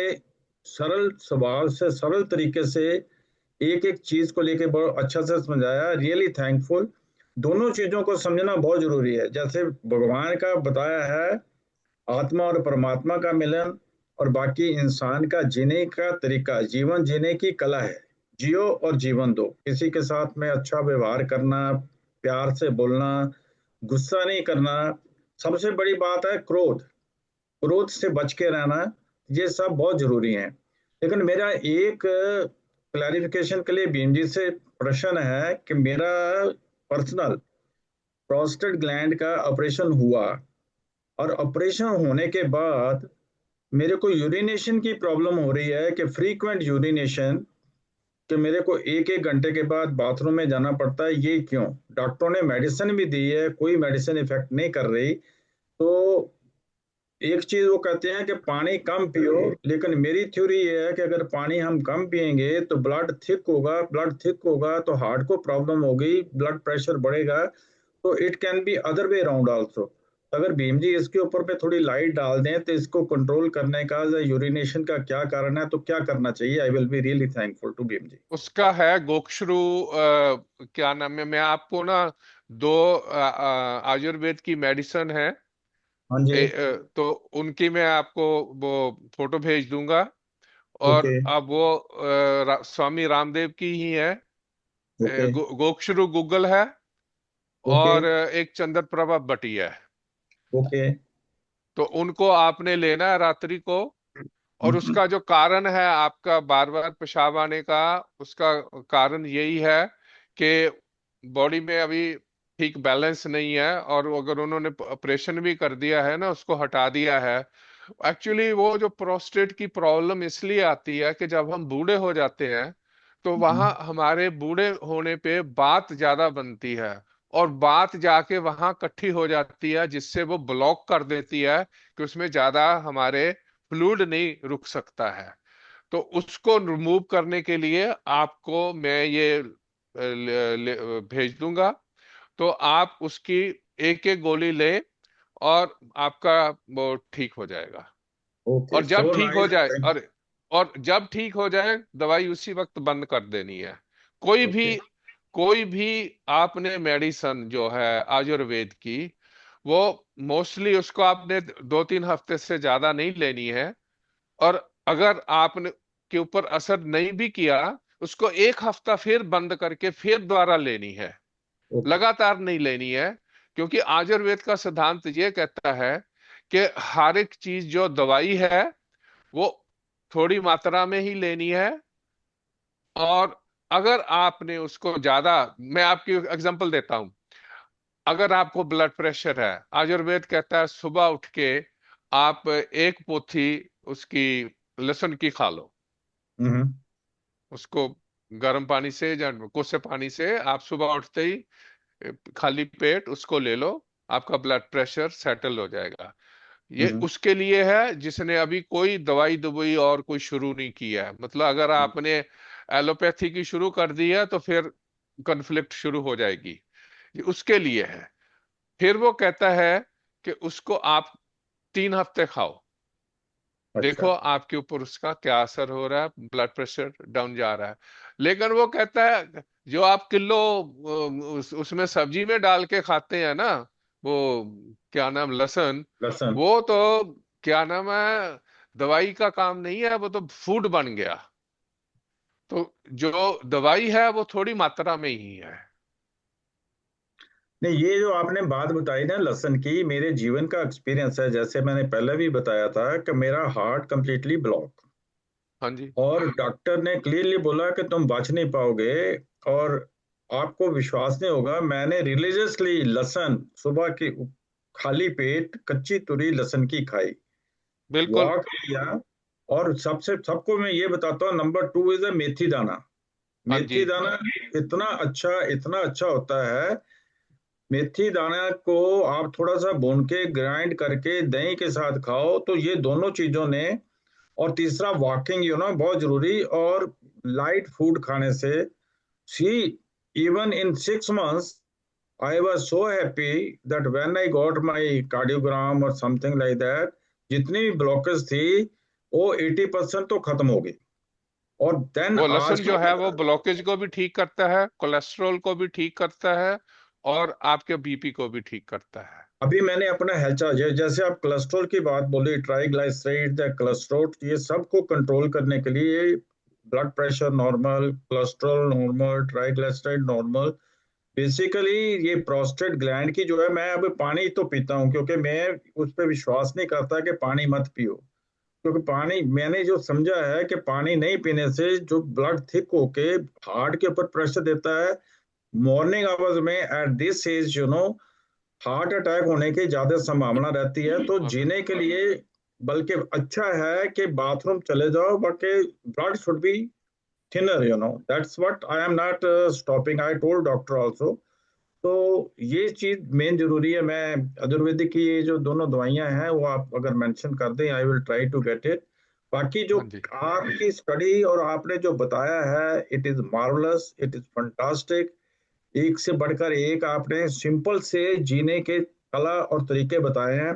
Speaker 5: सरल स्वभाव से, सरल तरीके से एक एक चीज को लेके बहुत अच्छा से समझाया, रियली थैंकफुल। दोनों चीजों को समझना बहुत जरूरी है। जैसे भगवान का बताया है, आत्मा और परमात्मा का मिलन, और बाकी इंसान का जीने का तरीका, जीवन जीने की कला है। जियो और जीवन दो, किसी के साथ में अच्छा व्यवहार करना, प्यार से बोलना, गुस्सा नहीं करना। सबसे बड़ी बात है क्रोध, क्रोध से बच के रहना। ये सब बहुत जरूरी है। लेकिन मेरा एक क्लैरिफिकेशन के लिए भीम जी से प्रश्न है कि मेरा पर्सनल प्रोस्टेट ग्लैंड का ऑपरेशन हुआ, और ऑपरेशन होने के बाद मेरे को यूरिनेशन की प्रॉब्लम हो रही है, कि फ्रीक्वेंट यूरिनेशन, कि मेरे को एक एक घंटे के बाद बाथरूम में जाना पड़ता है। ये क्यों? डॉक्टरों ने मेडिसिन भी दी है, कोई मेडिसिन इफेक्ट नहीं कर रही। तो एक चीज वो कहते हैं कि पानी कम पियो, लेकिन मेरी थ्योरी ये है कि अगर पानी हम कम पिएंगे तो ब्लड थिक होगा, ब्लड थिक होगा तो हार्ट को प्रॉब्लम होगी, ब्लड प्रेशर बढ़ेगा। तो it can be other way around also. अगर भीम जी इसके ऊपर पे थोड़ी लाइट डाल दें तो इसको कंट्रोल करने का, यूरिनेशन का क्या कारण है, तो क्या करना चाहिए? I will be really thankful to Bhim ji.
Speaker 1: उसका है गोक्षरू, क्या नाम है, मैं आपको ना दो आयुर्वेद की मेडिसिन है।
Speaker 5: हाँ जी।
Speaker 1: तो उनकी मैं आपको वो फोटो भेज दूंगा। और
Speaker 5: ओके।
Speaker 1: अब वो स्वामी रामदेव की ही है।
Speaker 5: ओके।
Speaker 1: गोक्षरू गूगल है।
Speaker 5: ओके।
Speaker 1: और एक चंद्र प्रभा बटी है।
Speaker 5: ओके।
Speaker 1: तो उनको आपने लेना है रात्रि को। और उसका जो कारण है आपका बार बार पेशाब आने का, उसका कारण यही है कि बॉडी में अभी ठीक बैलेंस नहीं है। और अगर उन्होंने ऑपरेशन भी कर दिया है ना, उसको हटा दिया है। एक्चुअली वो जो प्रोस्टेट की प्रॉब्लम इसलिए आती है कि जब हम बूढ़े हो जाते हैं तो वहां हमारे बूढ़े होने पे बात ज्यादा बनती है। और बात जाके वहां इकट्ठी हो जाती है, जिससे वो ब्लॉक कर देती है कि उसमें ज्यादा हमारे फ्लूइड नहीं रुक सकता है। तो उसको रिमूव करने के लिए आपको मैं ये भेज दूंगा। तो आप उसकी एक एक गोली लें और आपका वो ठीक हो जाएगा।
Speaker 5: ओके,
Speaker 1: और जब
Speaker 5: सो
Speaker 1: ठीक हो
Speaker 5: नाइस,
Speaker 1: जाए,
Speaker 5: थैंक।
Speaker 1: और जब ठीक हो जाए दवाई उसी वक्त बंद कर देनी है। कोई भी
Speaker 5: ओके।
Speaker 1: कोई भी आपने मेडिसिन जो है आयुर्वेद की, वो मोस्टली उसको आपने 2-3 हफ्ते से ज्यादा नहीं लेनी है। और अगर आपने के ऊपर असर नहीं भी किया, उसको एक हफ्ता फिर बंद करके फिर दोबारा लेनी है।
Speaker 5: ओके।
Speaker 1: लगातार नहीं लेनी है। क्योंकि आयुर्वेद का सिद्धांत ये कहता है कि हर एक चीज जो दवाई है वो थोड़ी मात्रा में ही लेनी है। और अगर आपने उसको ज्यादा, मैं आपकी एग्जांपल देता हूं। अगर आपको ब्लड प्रेशर है, आयुर्वेद कहता है सुबह उठ के आप एक पोथी उसकी लहसुन की खा लो।
Speaker 5: हम्म।
Speaker 1: उसको गर्म पानी से या कोसे पानी से आप सुबह उठते ही खाली पेट उसको ले लो, आपका ब्लड प्रेशर सेटल हो जाएगा। ये उसके लिए है जिसने अभी कोई दवाई दुबई और कोई शुरू नहीं किया है। मतलब अगर आपने एलोपैथी की शुरू कर दी है तो फिर कॉन्फ्लिक्ट शुरू हो जाएगी। ये उसके लिए है। फिर वो कहता है कि उसको आप 3 हफ्ते खाओ, देखो
Speaker 5: अच्छा।
Speaker 1: आपके ऊपर उसका क्या असर हो रहा है, ब्लड प्रेशर डाउन जा रहा है। लेकिन वो कहता है जो आप किलो उसमें सब्जी में डाल के खाते हैं ना, वो क्या नाम, लहसुन,
Speaker 5: लहसुन।
Speaker 1: वो तो क्या नाम है, दवाई का काम नहीं है, वो तो फूड बन गया। तो जो दवाई है वो थोड़ी मात्रा में ही है।
Speaker 5: नहीं, ये जो आपने बात बताई ना लहसुन की, मेरे जीवन का एक्सपीरियंस है। जैसे मैंने पहले भी बताया था कि मेरा हार्ट कंप्लीटली ब्लॉक,
Speaker 1: हाँ जी।
Speaker 5: और डॉक्टर ने क्लियरली बोला कि तुम बच नहीं पाओगे। और आपको विश्वास नहीं होगा, मैंने रिलीजियसली लहसुन सुबह की खाली पेट कच्ची तुरी लहसुन की खाई,
Speaker 1: बिल्कुल।
Speaker 5: वॉक किया। और सबसे सबको मैं ये बताता हूँ, नंबर 2 इज मेथी दाना।
Speaker 1: हाँ
Speaker 5: मेथी
Speaker 1: जी।
Speaker 5: दाना इतना अच्छा होता है। मेथी दाना को आप थोड़ा सा भून के ग्राइंड करके दही के साथ खाओ, तो ये दोनों चीजों ने। और तीसरा वॉकिंग बहुत जरूरी। और लाइट फूड खाने से, सी, even in 6 months I was so happy that when I got my cardiogram or something like that, जितनी भी ब्लॉकेज थी वो 80% तो खत्म हो गई। और देन
Speaker 1: वो
Speaker 5: आज
Speaker 1: लहसुन
Speaker 5: की,
Speaker 1: जो है वो ब्लॉकेज को भी ठीक करता है, कोलेस्ट्रॉल को भी ठीक करता है, और आपके बीपी को भी ठीक करता है।
Speaker 5: अभी मैंने अपना हेल्थ चार्ज, जैसे आप कोलेस्ट्रॉल की बात बोली, ट्राइग्लिसराइड या कोलेस्ट्रॉल, ये सबको कंट्रोल करने के लिए blood pressure normal, cholesterol normal, triglyceride normal, basically ये प्रोस्टेट ग्लैंड की जो है। मैं अब पानी तो पीता हूँ, क्योंकि मैं उस पर विश्वास नहीं करता कि पानी मत पियो। क्योंकि पानी, मैंने जो समझा है कि पानी नहीं पीने से जो ब्लड थिक होके हार्ट के ऊपर प्रेशर देता है, मॉर्निंग आवर्स में at this age heart attack होने की ज्यादा संभावना रहती है। तो जीने के लिए बल्कि अच्छा है कि बाथरूम चले जाओ, बाकी blood should be thinner, that's what I am not stopping, I told doctor also. तो ये चीज मेन जरूरी है। मैं आयुर्वेदिक की ये जो दोनों दवाइयां हैं वो आप अगर मेंशन कर दें, I will try to get it. बाकी जो
Speaker 1: हाँ जी।
Speaker 5: आपकी स्टडी और आपने जो बताया है, it is marvellous, it is fantastic. एक से बढ़कर एक आपने सिंपल से जीने के कला और तरीके बताए हैं।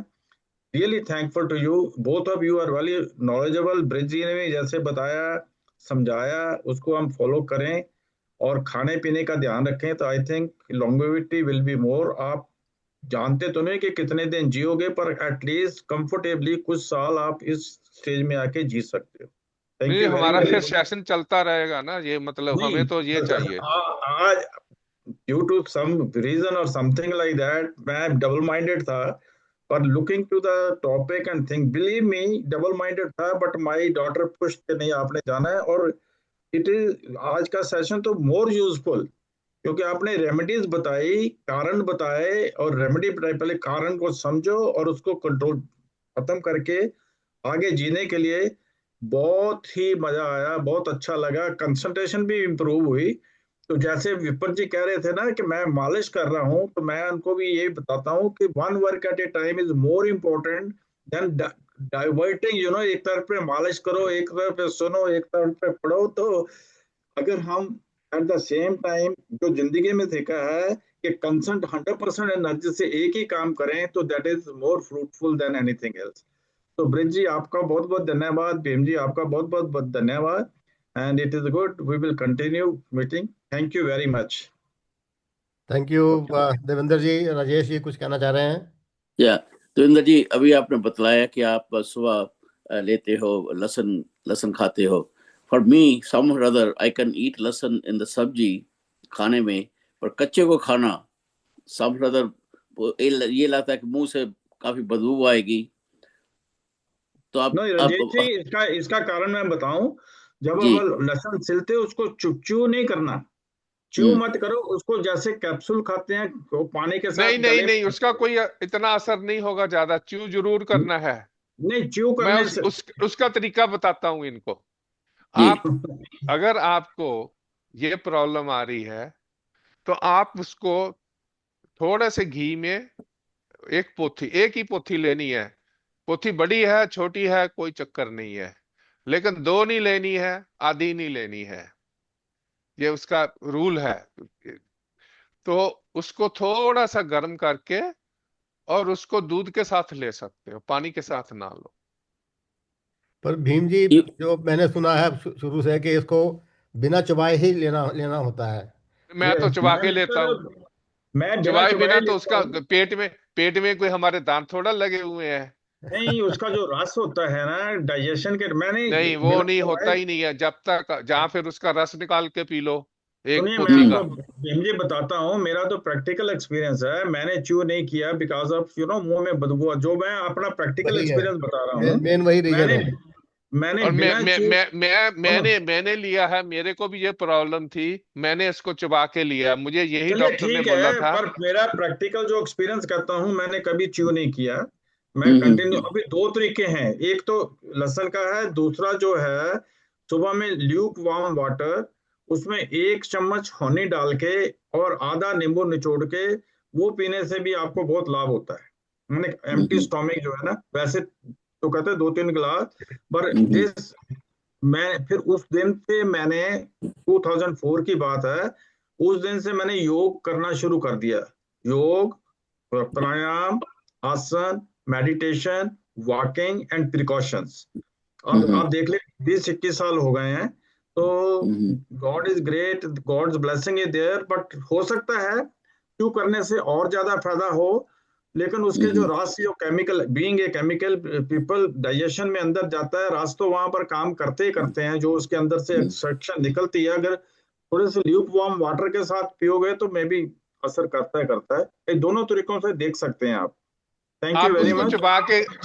Speaker 5: Really thankful to you, both of you are very knowledgeable. Brij ji ने भी जैसे बताया, समझाया, उसको हम फॉलो करें और खाने पीने का ध्यान रखें, तो I think longevity will be more. आप जानते तो नहीं कि कितने दिन जियोगे, पर एटलीस्ट कंफर्टेबली कुछ साल आप इस स्टेज में आके जी सकते हो। थैंक
Speaker 1: नहीं,
Speaker 5: यू वेरी
Speaker 1: हमारा फिर
Speaker 5: वेरी।
Speaker 1: सेशन चलता रहेगा ना, ये मतलब
Speaker 5: नहीं,
Speaker 1: हमें तो ये चाहिए।
Speaker 5: आज ड्यू टू सम रीजन और समथिंग लाइक दैट मैं डबल माइंडेड था, पर looking to the topic and thing, believe me, double minded था, बट माय डॉटर पुश के नहीं आपने जाना है। और इट इज आज का सेशन तो मोर यूजफुल, क्योंकि आपने रेमेडीज बताई, कारण बताए, और रेमेडी बताई। पहले कारण को समझो और उसको कंट्रोल खत्म करके आगे जीने के लिए। बहुत ही मजा आया, बहुत अच्छा लगा, कंसंट्रेशन भी इम्प्रूव हुई। तो जैसे विपर जी कह रहे थे ना कि मैं मालिश कर रहा हूँ, तो मैं उनको भी यही बताता हूँ कि one work at A time is more important then diverting. एक तरफ पे मालिश करो, एक तरफ पे सुनो, एक तरफ पे पढ़ो। तो अगर हम एट द सेम टाइम जो जिंदगी में देखा है कि कंसंट 100% एनर्जी से एक ही काम करें, तो that is more fruitful than anything else. तो ब्रिज जी आपका बहुत बहुत धन्यवाद, भीम जी आपका बहुत बहुत धन्यवाद। And it is good, we will continue meeting. Thank you very much.
Speaker 2: Thank you.
Speaker 5: Okay.
Speaker 2: Devendra ji, Rajesh ji कुछ कहना चाह रहे हैं?
Speaker 4: या तो इंद्र जी, अभी आपने बतलाया कि आप सुबह लेते हो लहसुन, लहसुन खाते हो। For me some other I can eat लहसुन इन द सब्जी खाने में, पर कच्चे को खाना सम अदर ये लगता है कि मुंह से काफी बदबू आएगी। तो
Speaker 5: नहीं
Speaker 4: आप
Speaker 5: राजेश जी, इसका इसका कारण मैं बताऊं। जब
Speaker 4: जी।
Speaker 5: आप लहसुन छिलते हो, उसको च्यू नहीं करना। च्यू
Speaker 4: हम्म।
Speaker 5: मत करो उसको, जैसे कैप्सूल खाते हैं वो पानी के
Speaker 1: नहीं
Speaker 5: साथ
Speaker 1: नहीं
Speaker 5: गले
Speaker 1: नहीं,
Speaker 5: में।
Speaker 1: उसका कोई इतना असर नहीं होगा ज्यादा, च्यू जरूर करना है।
Speaker 5: नहीं, च्यू
Speaker 1: मैं
Speaker 5: करने से।
Speaker 1: उसका तरीका बताता हूं इनको।
Speaker 4: जी।
Speaker 1: आप, अगर आपको ये प्रॉब्लम आ रही है तो आप उसको थोड़े से घी में, एक ही पोथी लेनी है, पोथी बड़ी है छोटी है कोई चक्कर नहीं है, लेकिन दो नहीं लेनी है, आधी नहीं लेनी है, ये उसका रूल है। तो उसको थोड़ा सा गर्म करके और उसको दूध के साथ ले सकते हो, पानी के साथ ना लो।
Speaker 2: पर भीम जी,
Speaker 4: ये-
Speaker 2: जो मैंने सुना है शुरू से कि इसको बिना चबाए ही लेना लेना होता है।
Speaker 1: मैं
Speaker 2: ये
Speaker 1: तो चबा
Speaker 5: मैं
Speaker 1: के लेता हूँ।
Speaker 5: मिस्टर मैं बिना
Speaker 1: चबाए
Speaker 5: चबाए
Speaker 1: बिना तो
Speaker 5: लेता
Speaker 1: उसका
Speaker 5: हूँ।
Speaker 1: पेट में कोई हमारे दांत थोड़ा लगे हुए हैं।
Speaker 5: नहीं, उसका जो रस होता है ना डाइजेशन के, मैंने
Speaker 1: नहीं, वो
Speaker 5: बिना
Speaker 1: नहीं होता
Speaker 5: चबाए।
Speaker 1: ही नहीं है जब तक, जहां फिर उसका रस निकाल के पी लो एक
Speaker 5: सुनिए, मैं
Speaker 1: पोथी
Speaker 5: आपको
Speaker 1: का।
Speaker 5: भीमजी बताता हूँ, मेरा तो प्रैक्टिकल एक्सपीरियंस है। मैंने च्यू नहीं किया बिकॉज ऑफ मुंह में बदबू। जो मैं अपना प्रैक्टिकल
Speaker 2: वही है,
Speaker 5: एक्सपीरियंस बता रहा हूँ,
Speaker 2: मेन वही रीजन
Speaker 5: मैंने
Speaker 2: है।
Speaker 5: मैंने
Speaker 1: और
Speaker 5: बिना च्यू सुनो,
Speaker 1: मैंने लिया है, मेरे को भी ये प्रॉब्लम थी, मैंने इसको चबा के लिया, मुझे यही
Speaker 5: चलिए
Speaker 1: डॉक्टर ने
Speaker 5: ठीक
Speaker 1: बोला
Speaker 5: है,
Speaker 1: था।
Speaker 5: पर मेरा प्रैक्टिकल जो एक्सपीरियंस कहता हूँ, मैंने कभी च्यू नहीं किया। मैं
Speaker 4: हम्म,
Speaker 5: कंटिन्यू, अभी दो तरीके हैं, एक तो लहसुन का है, दूसरा जो है सुबह में ल्यूक वार्म वाटर, उसमें 1 चम्मच हनी डाल के और आधा नींबू निचोड़ के वो पीने से भी आपको बहुत लाभ होता है। मैंने एम्प्टी
Speaker 4: हम्म,
Speaker 5: स्टोमिक जो है ना, वैसे तो कहते हैं 2-3 गिलास, पर
Speaker 4: हम्म,
Speaker 5: दिस, मैं फिर उस दिन से मैंने 2004 की बात है, उस दिन से मैंने योग करना शुरू कर दिया। योग, प्राणायाम, आसन, मेडिटेशन, वॉकिंग एंड प्रिकॉशंस। अब
Speaker 4: हम्म,
Speaker 5: आप देख ले, 20-21 साल हो गए हैं। तो
Speaker 4: hmm,
Speaker 5: God is great, God's blessing is there, but हो सकता है क्यों करने से और ज्यादा फायदा हो, लेकिन उसके जो
Speaker 4: हम्म,
Speaker 5: रास, जो chemical, being a chemical people, digestion में अंदर जाता है, रास तो वहां पर काम करते ही करते हैं, जो उसके अंदर से
Speaker 4: हम्म।
Speaker 5: एक्सट्रैक्शन निकलती है। अगर थोड़े से ल्यूक वार्म वाटर के साथ पियोगे तो मे भी असर करता है। ये दोनों तरीकों से देख सकते हैं आप। थैंक यू
Speaker 1: आप
Speaker 5: वेरी
Speaker 1: उसको
Speaker 5: मच।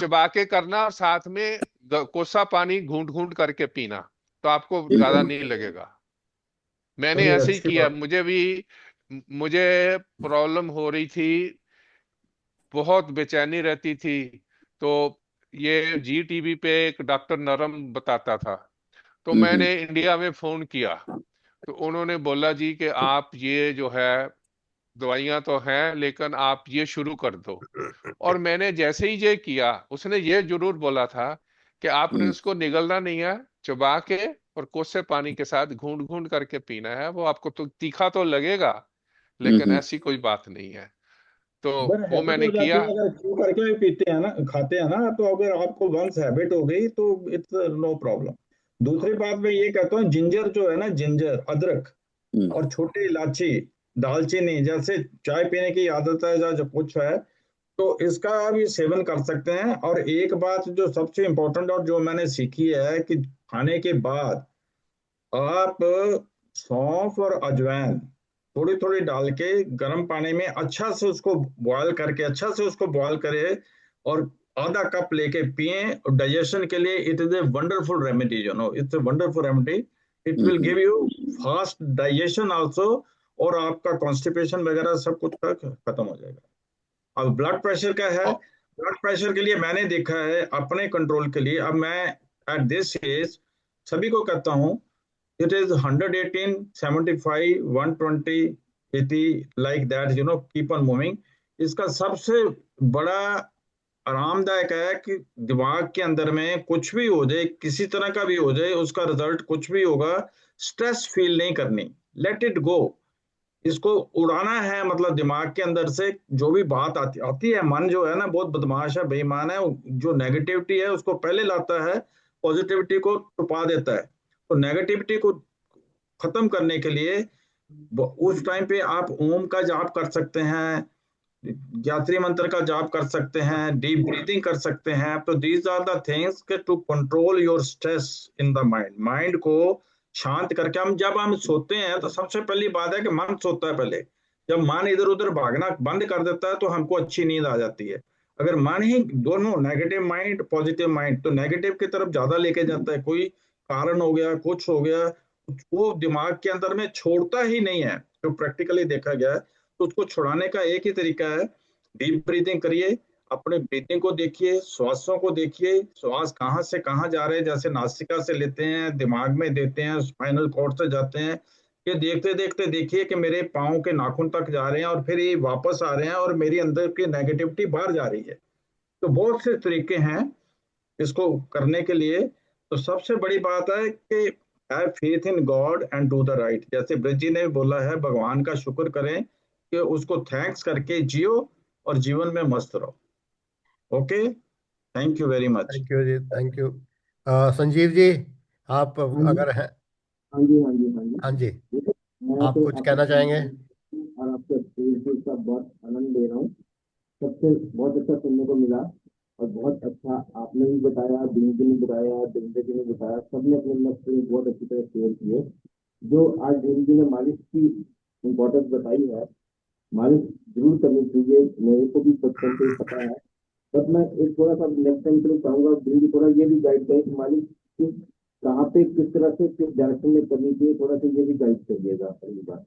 Speaker 1: चबा के करना, और साथ में कोसा पानी घूंट घूंट करके पीना, तो आपको
Speaker 5: ठीक है,
Speaker 1: ज्यादा नहीं लगेगा। मैंने
Speaker 5: चलिए,
Speaker 1: ऐसे ही
Speaker 5: अच्छी
Speaker 1: किया,
Speaker 5: बात।
Speaker 1: मुझे प्रॉब्लम हो रही थी, बहुत बेचैनी रहती थी। तो ये जी टीवी पे एक डॉक्टर नरम बताता था, तो मैंने इंडिया में फोन किया, तो उन्होंने बोला जी कि आप ये जो है, दवाइयां तो हैं लेकिन आप ये शुरू कर दो। और मैंने जैसे ही ये किया, उसने ये जरूर बोला था कि आपने उसको निगलना नहीं है, चबा के और कोसे पानी के साथ घूंट घूंट करके पीना है, वो आपको तो तीखा तो लगेगा लेकिन ऐसी कोई बात नहीं है। तो
Speaker 5: अगर
Speaker 1: वो
Speaker 5: हैबिट
Speaker 1: मैंने
Speaker 5: हो जाती
Speaker 1: किया।
Speaker 5: है, अगर च्यू करके भी पीते हैं ना, खाते हैं ना, तो अगर आपको वंस हैबिट हो गई तो इट्स नो प्रॉब्लम। दूसरी बात मैं ये कहता हूँ, जिंजर जो है ना, जिंजर, अदरक और छोटी इलायची, दालचीनी, जैसे चाय पीने की आदत है या जो कुछ है, तो इसका भी सेवन कर सकते हैं। और एक बात जो सबसे इम्पोर्टेंट और जो मैंने सीखी है कि खाने के बाद आप सौंफ और अजवाइन थोड़ी थोड़ी डाल के गर्म पानी में अच्छा से उसको बॉयल करके, अच्छा से उसको बॉयल करे और आधा कप लेके पिए। डाइजेशन के लिए it is a wonderful remedy, it's a wonderful remedy. It will give you fast digestion also, और आपका कॉन्स्टिपेशन वगैरह सब कुछ का खत्म हो जाएगा। अब ब्लड प्रेशर का है,
Speaker 1: औ-
Speaker 5: ब्लड प्रेशर के लिए मैंने देखा है अपने कंट्रोल के लिए, अब मैं एट दिस एज सभी को कहता हूँ, it is 118, 75, 120, 80, like that, keep on moving। इसका सबसे बड़ा आरामदायक है कि दिमाग के अंदर में कुछ भी हो जाए, किसी तरह का भी हो जाए, उसका रिजल्ट कुछ भी होगा, स्ट्रेस फील नहीं करनी, लेट इट गो। इसको उड़ाना है, मतलब दिमाग के अंदर से जो भी बात आती आती है, मन जो है ना बहुत बदमाश है, बेईमान है, जो नेगेटिविटी है उसको पहले लाता है, पॉजिटिविटी को छुपा देता है। तो नेगेटिविटी को खत्म करने के लिए उस टाइम पे आप ओम का जाप कर सकते हैं, गायत्री मंत्र का जाप कर सकते हैं, डीप ब्रीदिंग कर सकते हैं। तो दीज आर द थिंग्स के to control your stress in the mind. Mind को शांत करके, जब हम सोते हैं तो सबसे पहली बात है कि मन सोता है पहले। जब मन इधर उधर भागना बंद कर देता है तो हमको अच्छी नींद आ जाती है। अगर मन ही दोनों, नेगेटिव माइंड पॉजिटिव माइंड, तो नेगेटिव की तरफ ज्यादा लेके जाता है, कोई कारण हो गया, कुछ हो गया, वो दिमाग के अंदर में छोड़ता ही नहीं है, जो प्रैक्टिकली देखा गया है। तो उसको छुड़ाने का एक ही तरीका है, डीप ब्रीदिंग करिए, अपने ब्रीदिंग को देखिए, श्वासों को देखिए, श्वास कहाँ से कहाँ जा रहे हैं, जैसे नासिका से लेते हैं, दिमाग में देते हैं, स्पाइनल कॉर्ड से जाते हैं। ये देखते देखते देखिए कि मेरे पाँव के नाखून तक जा रहे हैं और फिर ये वापस आ रहे हैं और मेरी अंदर की नेगेटिविटी बाहर जा रही है। तो बहुत से तरीके हैं इसको करने के लिए। तो सबसे बड़ी बात है कि have faith in God and do the right, जैसे ब्रज जी ने बोला है, भगवान का शुक्र करें कि उसको थैंक्स करके जियो और जीवन में मस्त रहो। Okay, thank you very much.
Speaker 2: Thank you ji, thank you. Sanjeev ji, आप
Speaker 6: हाँ जी,
Speaker 2: अगर हैं।
Speaker 6: हाँ जी, हाँ जी, हाँ जी।
Speaker 2: हाँ जी,
Speaker 6: देखो, मैं
Speaker 2: आप
Speaker 6: तो
Speaker 2: कुछ
Speaker 6: आपका
Speaker 2: कहना चाहेंगे?
Speaker 6: और आपके एक्सपीरियंस का बहुत आनंद ले रहा हूँ। सबसे बहुत अच्छा सुनने को मिला, और बहुत अच्छा आपने भी बताया, दिन जी ने बताया, दिग्विजय जी ने बताया, सबने अपने अपने एक्सपीरियंस बहुत अच्छी तरह शेयर किए। जो आज दिन जी ने मालिश की इम्पोर्टेंस बताई है, मालिश जरूर करनी चाहिए, मेरे को भी बचपन से ही पता है। बट मैं एक थोड़ा सा नेक्स्ट टाइम के लिए चाहूंगा, दिन जी थोड़ा ये भी गाइड करें कि मालिश किस कहाँ पे किस तरह से किस डायरेक्शन में करनी चाहिए, थोड़ा सा ये भी गाइड करिएगा अगली बार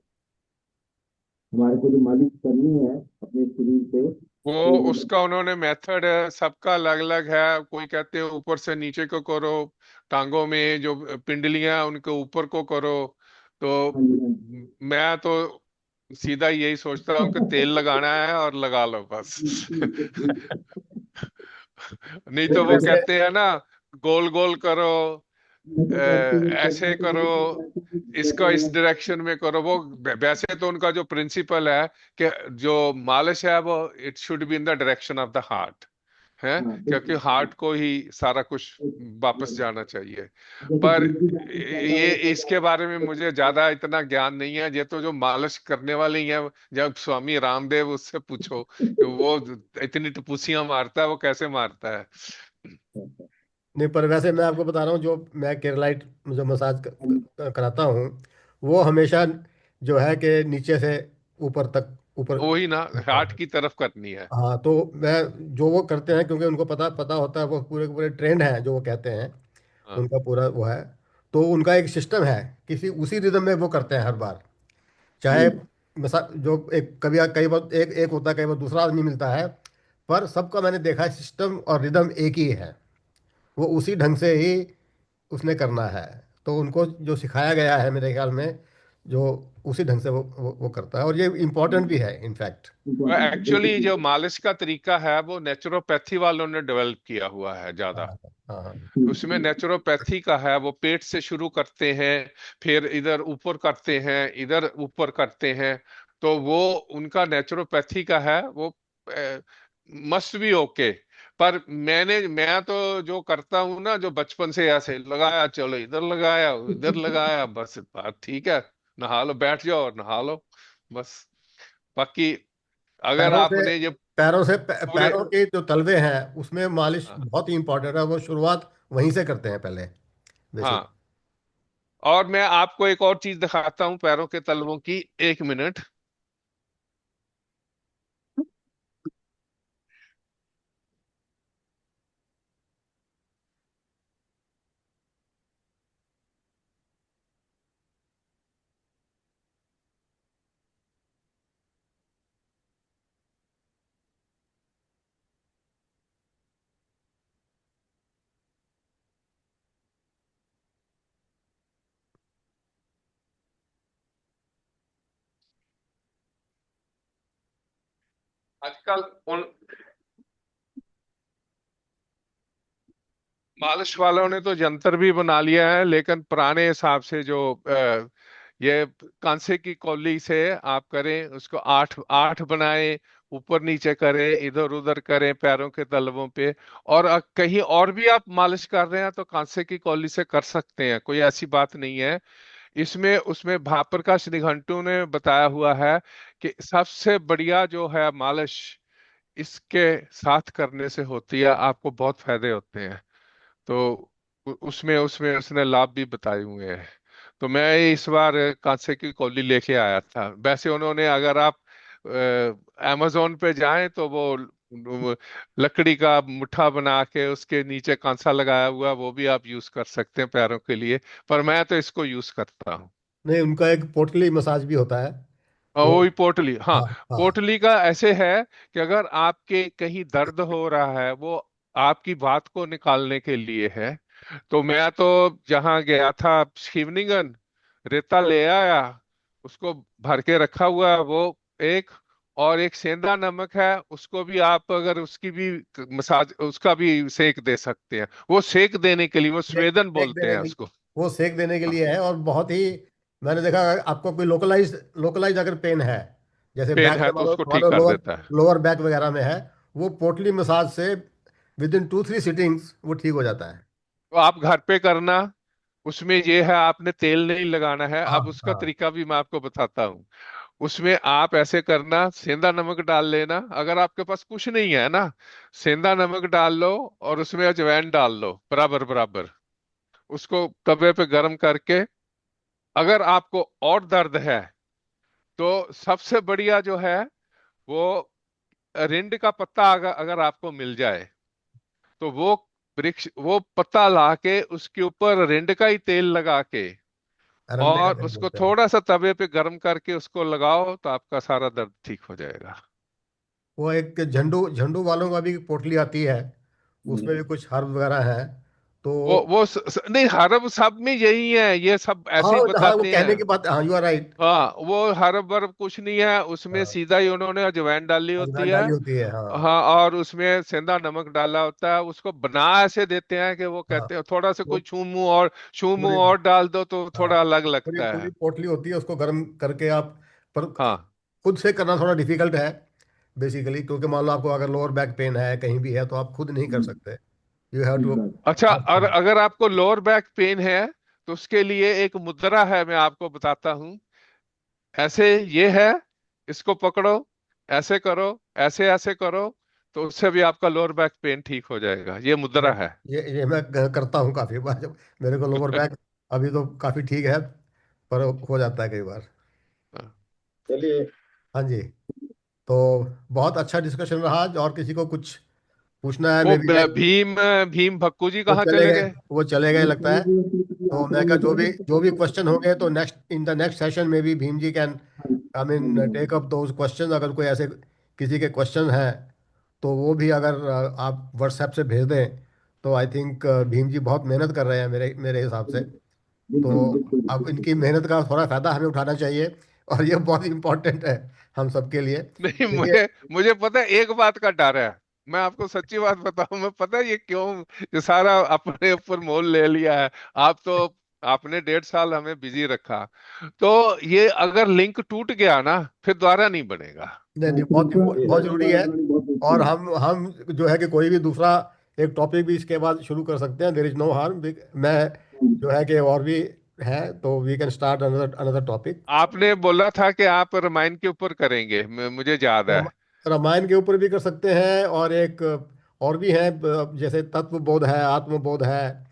Speaker 6: हमारे को जो मालिश करनी है अपने शरीर पे।
Speaker 1: वो
Speaker 6: तो
Speaker 1: उसका उन्होंने मेथड है, सबका अलग अलग है। कोई कहते हैं ऊपर से नीचे को करो, टांगों में जो पिंडलियां हैं, उनके ऊपर को करो। तो
Speaker 6: हाँ जी, हाँ
Speaker 1: मैं तो सीधा यही सोचता हूँ कि तेल लगाना है और लगा लो बस।
Speaker 6: जी, ठीक है, ठीक है।
Speaker 1: नहीं
Speaker 2: नहीं,
Speaker 1: तो वो
Speaker 2: वैसे
Speaker 1: कहते हैं ना, गोल गोल करो,
Speaker 6: जैसे करते हुए
Speaker 1: ऐसे
Speaker 6: करते तो
Speaker 1: करो,
Speaker 6: मेरे को वैसे ही जैसे
Speaker 1: इसको इस
Speaker 6: मैं।
Speaker 1: डायरेक्शन में करो। वो वैसे तो उनका जो प्रिंसिपल है कि जो मालिश है वो it should be in the direction of the heart है,
Speaker 6: हाँ,
Speaker 1: क्योंकि
Speaker 6: बिल्कुल।
Speaker 1: हार्ट को ही सारा कुछ वापस
Speaker 6: जैसे
Speaker 1: जाना चाहिए। पर
Speaker 6: ब्रिज आपने कहता
Speaker 1: ये
Speaker 6: हुआ चला।
Speaker 1: इसके बारे में मुझे ज्यादा इतना ज्ञान नहीं है। ये तो जो मालिश करने वाले ही हैं, जब स्वामी रामदेव उससे पूछो कि वो इतनी टिपुसियां मारता है, वो कैसे मारता है।
Speaker 2: नहीं, पर वैसे मैं आपको बता रहा हूँ, जो मैं केरलाइट जो मसाज कराता हूँ, वो हमेशा जो है कि नीचे से ऊपर तक, ऊपर
Speaker 1: वही ना,
Speaker 2: होता
Speaker 1: हार्ट
Speaker 2: है।
Speaker 1: की तरफ करनी है।
Speaker 2: हाँ, तो मैं जो वो करते हैं, क्योंकि उनको पता पता होता है, वो पूरे के पूरे ट्रेंड हैं जो वो कहते हैं,
Speaker 1: हाँ।
Speaker 2: उनका पूरा वो है। तो उनका एक सिस्टम है, किसी उसी रिदम में वो करते हैं हर बार। चाहे मसा जो एक कभी कई बार एक एक होता है, कई बार दूसरा आदमी मिलता है, पर सबका मैंने देखा है सिस्टम और रिदम एक ही है। वो उसी ढंग से ही उसने करना है। तो उनको जो सिखाया गया है मेरे ख्याल में, जो उसी ढंग से वो करता है, और ये इम्पोर्टेंट भी है इनफैक्ट।
Speaker 6: इम्पोर्टेंट है, बिल्कुल
Speaker 1: एक्चुअली
Speaker 6: ठीक
Speaker 1: जो
Speaker 6: है।
Speaker 1: मालिश का तरीका है वो नेचुरोपैथी वालों ने डेवलप किया हुआ है ज्यादा।
Speaker 2: हाँ, हाँ, हाँ।
Speaker 1: उसमें नेचुरोपैथी का है, वो पेट से शुरू करते हैं, फिर इधर ऊपर करते हैं, इधर ऊपर करते हैं। तो वो उनका नेचुरोपैथी का है, वो मस्ट बी ओके। पर मैं तो जो करता हूँ ना, जो बचपन से ऐसे लगाया, चलो इधर लगाया इधर लगाया, बस बात ठीक है। नहा लो, बैठ जाओ और नहा लो बस। बाकी अगर
Speaker 2: पैरों से
Speaker 1: आपने ये पूरे,
Speaker 2: पैरों के जो तलवे हैं उसमें मालिश
Speaker 1: हाँ
Speaker 2: बहुत ही इंपॉर्टेंट है। वो शुरुआत वहीं से करते हैं पहले, बेसिक।
Speaker 1: हाँ। और मैं आपको एक और चीज दिखाता हूँ पैरों के तलवों की, 1 मिनट। आजकल उन मालिश वालों ने तो जंतर भी बना लिया है, लेकिन पुराने हिसाब से जो ये कांसे की कौली से आप करें, उसको आठ आठ बनाएं, ऊपर नीचे करें, इधर उधर करें पैरों के तलवों पे। और कहीं और भी आप मालिश कर रहे हैं तो कांसे की कौली से कर सकते हैं, कोई ऐसी बात नहीं है। इसमें उसमें भाप्रकाश निघंटू ने बताया हुआ है कि सबसे बढ़िया जो है मालिश इसके साथ करने से होती है, आपको बहुत फायदे होते हैं। तो उसमें उसमें उसने लाभ भी बताए हुए हैं। तो मैं इस बार कांसे की कौली लेके आया था। वैसे उन्होंने, अगर आप अमेजोन पे जाएं तो वो लकड़ी का मुट्ठा बना के उसके नीचे कांसा लगाया हुआ, वो भी आप यूज कर सकते हैं पैरों के लिए। पर मैं तो इसको यूज करता हूँ।
Speaker 2: नहीं, उनका एक पोटली मसाज भी होता है।
Speaker 1: और
Speaker 2: वो,
Speaker 1: वही पोटली, हाँ।
Speaker 2: हाँ, हाँ।
Speaker 1: पोटली का ऐसे है कि अगर आपके कहीं दर्द हो रहा है, वो आपकी बात को निकालने के लिए है। तो मैं तो जहां गया था शिवनिंगन, रेता ले आया, उसको भर के रखा हुआ है वो एक, और एक सेंधा नमक है, उसको भी आप अगर उसकी भी मसाज, उसका भी सेक दे सकते हैं। वो सेक देने के लिए, वो
Speaker 2: सेक
Speaker 1: स्वेदन
Speaker 2: सेक
Speaker 1: बोलते
Speaker 2: देने
Speaker 1: हैं
Speaker 2: के
Speaker 1: उसको।
Speaker 2: वो सेक देने के
Speaker 1: हाँ,
Speaker 2: लिए है, और बहुत ही मैंने देखा, आपको कोई लोकलाइज अगर पेन है, जैसे
Speaker 1: पेन
Speaker 2: बैक
Speaker 1: है
Speaker 2: में
Speaker 1: तो उसको
Speaker 2: मानो
Speaker 1: ठीक कर
Speaker 2: लोअर
Speaker 1: देता है।
Speaker 2: लोअर बैक वगैरह में है, वो पोटली मसाज से विद इन 2-3 सिटिंग्स वो ठीक हो जाता है।
Speaker 1: तो आप घर पे करना। उसमें ये है, आपने तेल नहीं लगाना है।
Speaker 2: हाँ
Speaker 1: अब उसका
Speaker 2: हाँ।
Speaker 1: तरीका भी मैं आपको बताता हूँ। उसमें आप ऐसे करना, सेंधा नमक डाल लेना, अगर आपके पास कुछ नहीं है ना, सेंधा नमक डाल लो और उसमें अजवाइन डाल लो बराबर बराबर। उसको तवे पे गर्म करके, अगर आपको और दर्द है तो सबसे बढ़िया जो है वो रिंड का पत्ता, अगर आपको मिल जाए तो वो वृक्ष, वो पत्ता ला के उसके ऊपर रिंड का ही तेल लगा के
Speaker 2: अरंडे का
Speaker 1: और
Speaker 2: तेल
Speaker 1: उसको
Speaker 2: बोलते हैं।
Speaker 1: थोड़ा सा तवे पे गर्म करके उसको लगाओ तो आपका सारा दर्द ठीक हो जाएगा।
Speaker 2: वो एक झंडू झंडू वालों का भी पोटली आती है, उसमें भी कुछ हर्ब वगैरह है तो।
Speaker 1: नहीं, हर्ब सब में यही है, ये सब
Speaker 2: हाँ
Speaker 1: ऐसे ही
Speaker 2: हाँ, वो
Speaker 1: बताते
Speaker 2: कहने
Speaker 1: हैं।
Speaker 2: की बात, हाँ, यू आर राइट।
Speaker 1: हाँ, वो हर्ब वर्ब कुछ नहीं है उसमें,
Speaker 2: हाँ,
Speaker 1: सीधा ही उन्होंने अजवाइन डाली होती
Speaker 2: अजवाइन
Speaker 1: है।
Speaker 2: डाली होती है, हाँ।
Speaker 1: हाँ, और उसमें सेंधा नमक डाला होता है। उसको बना ऐसे देते हैं कि वो
Speaker 2: हाँ,
Speaker 1: कहते हैं थोड़ा सा
Speaker 2: वो
Speaker 1: कोई चूमू
Speaker 2: पूरी,
Speaker 1: और डाल दो तो
Speaker 2: हाँ,
Speaker 1: थोड़ा अलग
Speaker 2: पूरी
Speaker 1: लगता
Speaker 2: पूरी
Speaker 1: है।
Speaker 2: पोटली होती है, उसको गर्म करके आप, पर
Speaker 1: हाँ।
Speaker 2: खुद से करना थोड़ा डिफिकल्ट है बेसिकली, क्योंकि मान लो आपको अगर लोअर बैक पेन है कहीं भी है तो आप खुद नहीं कर सकते, यू हैव टू।
Speaker 1: अच्छा, और अगर आपको लोअर बैक पेन है तो उसके लिए एक मुद्रा है, मैं आपको बताता हूँ। ऐसे ये है, इसको पकड़ो, ऐसे करो, ऐसे ऐसे करो, तो उससे भी आपका लोअर बैक पेन ठीक हो जाएगा। ये मुद्रा है।
Speaker 2: ये मैं करता हूँ काफी बार, जब मेरे को लोअर बैक, अभी तो काफी ठीक है, पर हो जाता है कई बार।
Speaker 5: चलिए।
Speaker 2: हाँ जी। तो बहुत अच्छा डिस्कशन रहा आज, और किसी को कुछ पूछना है
Speaker 1: वो
Speaker 2: मे बी मैं,
Speaker 1: भीम भीम भक्कू जी
Speaker 2: वो
Speaker 1: कहाँ
Speaker 2: चले
Speaker 1: चले
Speaker 2: गए
Speaker 1: गए?
Speaker 2: वो चले गए लगता है। तो मैं कहा जो भी क्वेश्चन होंगे तो इन द नेक्स्ट सेशन में भी Bhim ji can I mean take up those questions, अगर कोई ऐसे किसी के क्वेश्चन हैं तो वो भी अगर आप व्हाट्सएप से भेज दें, तो आई थिंक भीम जी बहुत मेहनत कर रहे हैं मेरे मेरे हिसाब से। तो अब इनकी मेहनत का थोड़ा फायदा हमें उठाना चाहिए, और ये बहुत इंपॉर्टेंट है हम सबके लिए।
Speaker 1: नहीं,
Speaker 2: देखिए,
Speaker 1: मुझे मुझे पता है, एक बात का डर है। मैं आपको सच्ची बात बताऊं, मैं पता है ये क्यों, ये सारा अपने ऊपर मोल ले लिया है। आप तो, आपने 1.5 साल हमें बिजी रखा, तो ये अगर लिंक टूट गया ना, फिर दोबारा नहीं बनेगा।
Speaker 2: नहीं नहीं, बहुत बहुत जरूरी है। और हम जो है कि कोई भी दूसरा एक टॉपिक भी इसके बाद शुरू कर सकते हैं, देर इज नो हार्म। मैं जो है कि और भी है, तो we can start another another topic.
Speaker 1: आपने बोला था कि आप रामायण के ऊपर करेंगे, मुझे याद है।
Speaker 2: रामायण के ऊपर भी कर सकते हैं, और एक और भी है, जैसे तत्व बोध है, आत्मबोध है।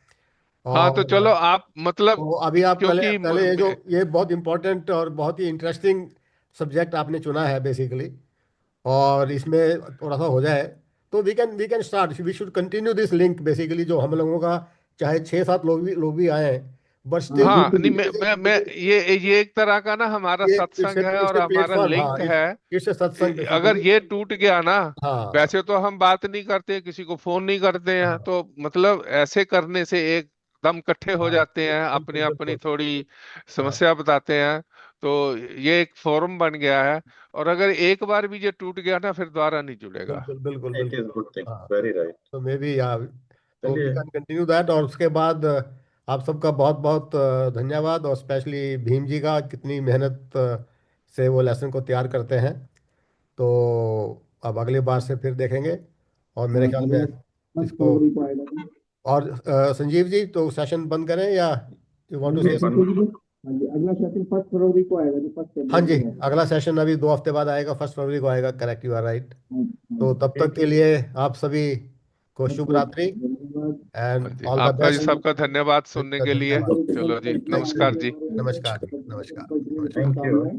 Speaker 1: हाँ, तो चलो
Speaker 2: और
Speaker 1: आप मतलब,
Speaker 2: तो अभी आप पहले
Speaker 1: क्योंकि
Speaker 2: पहले ये बहुत इंपॉर्टेंट और बहुत ही इंटरेस्टिंग सब्जेक्ट आपने चुना है बेसिकली, और इसमें थोड़ा सा हो जाए तो we can start, we should continue this link basically, जो हम लोगों का चाहे 6-7 लोग भी आए, बट स्टिल
Speaker 1: हाँ, नहीं, मैं ये एक तरह का ना हमारा
Speaker 2: ये इट्स
Speaker 1: सत्संग है
Speaker 2: इट्स
Speaker 1: और
Speaker 2: ए
Speaker 1: हमारा
Speaker 2: प्लेटफॉर्म, हाँ,
Speaker 1: लिंक है।
Speaker 2: इट्स ए सत्संग
Speaker 1: अगर
Speaker 2: बेसिकली।
Speaker 1: ये टूट गया ना,
Speaker 2: हाँ
Speaker 1: वैसे तो हम बात नहीं करते, किसी को फोन नहीं करते हैं,
Speaker 2: हाँ
Speaker 1: तो मतलब ऐसे करने से एकदम इकट्ठे हो
Speaker 2: हाँ,
Speaker 1: जाते हैं, अपनी
Speaker 2: बिल्कुल
Speaker 1: अपनी
Speaker 2: बिल्कुल।
Speaker 1: थोड़ी
Speaker 2: हाँ,
Speaker 1: समस्या बताते हैं। तो ये एक फोरम बन गया है, और अगर एक बार भी ये टूट गया ना, फिर दोबारा नहीं जुड़ेगा।
Speaker 2: बिल्कुल बिल्कुल
Speaker 5: इट इज
Speaker 2: बिल्कुल।
Speaker 5: गुड थिंग,
Speaker 2: हाँ,
Speaker 5: वेरी राइट।
Speaker 2: तो मे बी, या तो वी
Speaker 5: चलिए।
Speaker 2: Can continue that. और उसके बाद आप सबका बहुत बहुत धन्यवाद, और स्पेशली भीम जी का, कितनी मेहनत से वो लेसन को तैयार करते हैं। तो अब अगली बार से फिर देखेंगे, और मेरे ख्याल में
Speaker 6: अगला फर्स्ट
Speaker 2: इसको,
Speaker 6: फरवरी को आएगा जी।
Speaker 2: और संजीव जी तो सेशन बंद करें, या यू वांट टू
Speaker 6: अगला
Speaker 2: से?
Speaker 5: बन
Speaker 6: सेशन, हाँ जी, अगला सेशन 1 फरवरी को आएगा जी, 1 फरवरी
Speaker 2: हाँ जी,
Speaker 6: को है।
Speaker 2: अगला सेशन अभी 2 हफ्ते बाद आएगा, 1 फरवरी को आएगा, करेक्ट, यू आर राइट।
Speaker 6: हाँ जी, हाँ
Speaker 2: तो
Speaker 6: जी।
Speaker 2: तब तक
Speaker 5: ठीक
Speaker 2: के
Speaker 5: है।
Speaker 2: लिए आप सभी को शुभ
Speaker 6: सबको
Speaker 2: रात्रि,
Speaker 6: धन्यवाद।
Speaker 1: हाँ
Speaker 2: एंड
Speaker 1: जी,
Speaker 2: ऑल द
Speaker 1: आपका जी,
Speaker 2: बेस्ट।
Speaker 1: सबका धन्यवाद सुनने के लिए।
Speaker 2: धन्यवाद।
Speaker 1: चलो जी,
Speaker 2: थैंक
Speaker 1: नमस्कार
Speaker 2: यू।
Speaker 1: जी।
Speaker 2: नमस्कार, नमस्कार,
Speaker 6: कंटिन्यू
Speaker 2: नमस्कार।
Speaker 5: थैंक
Speaker 6: काम
Speaker 5: यू।
Speaker 6: है।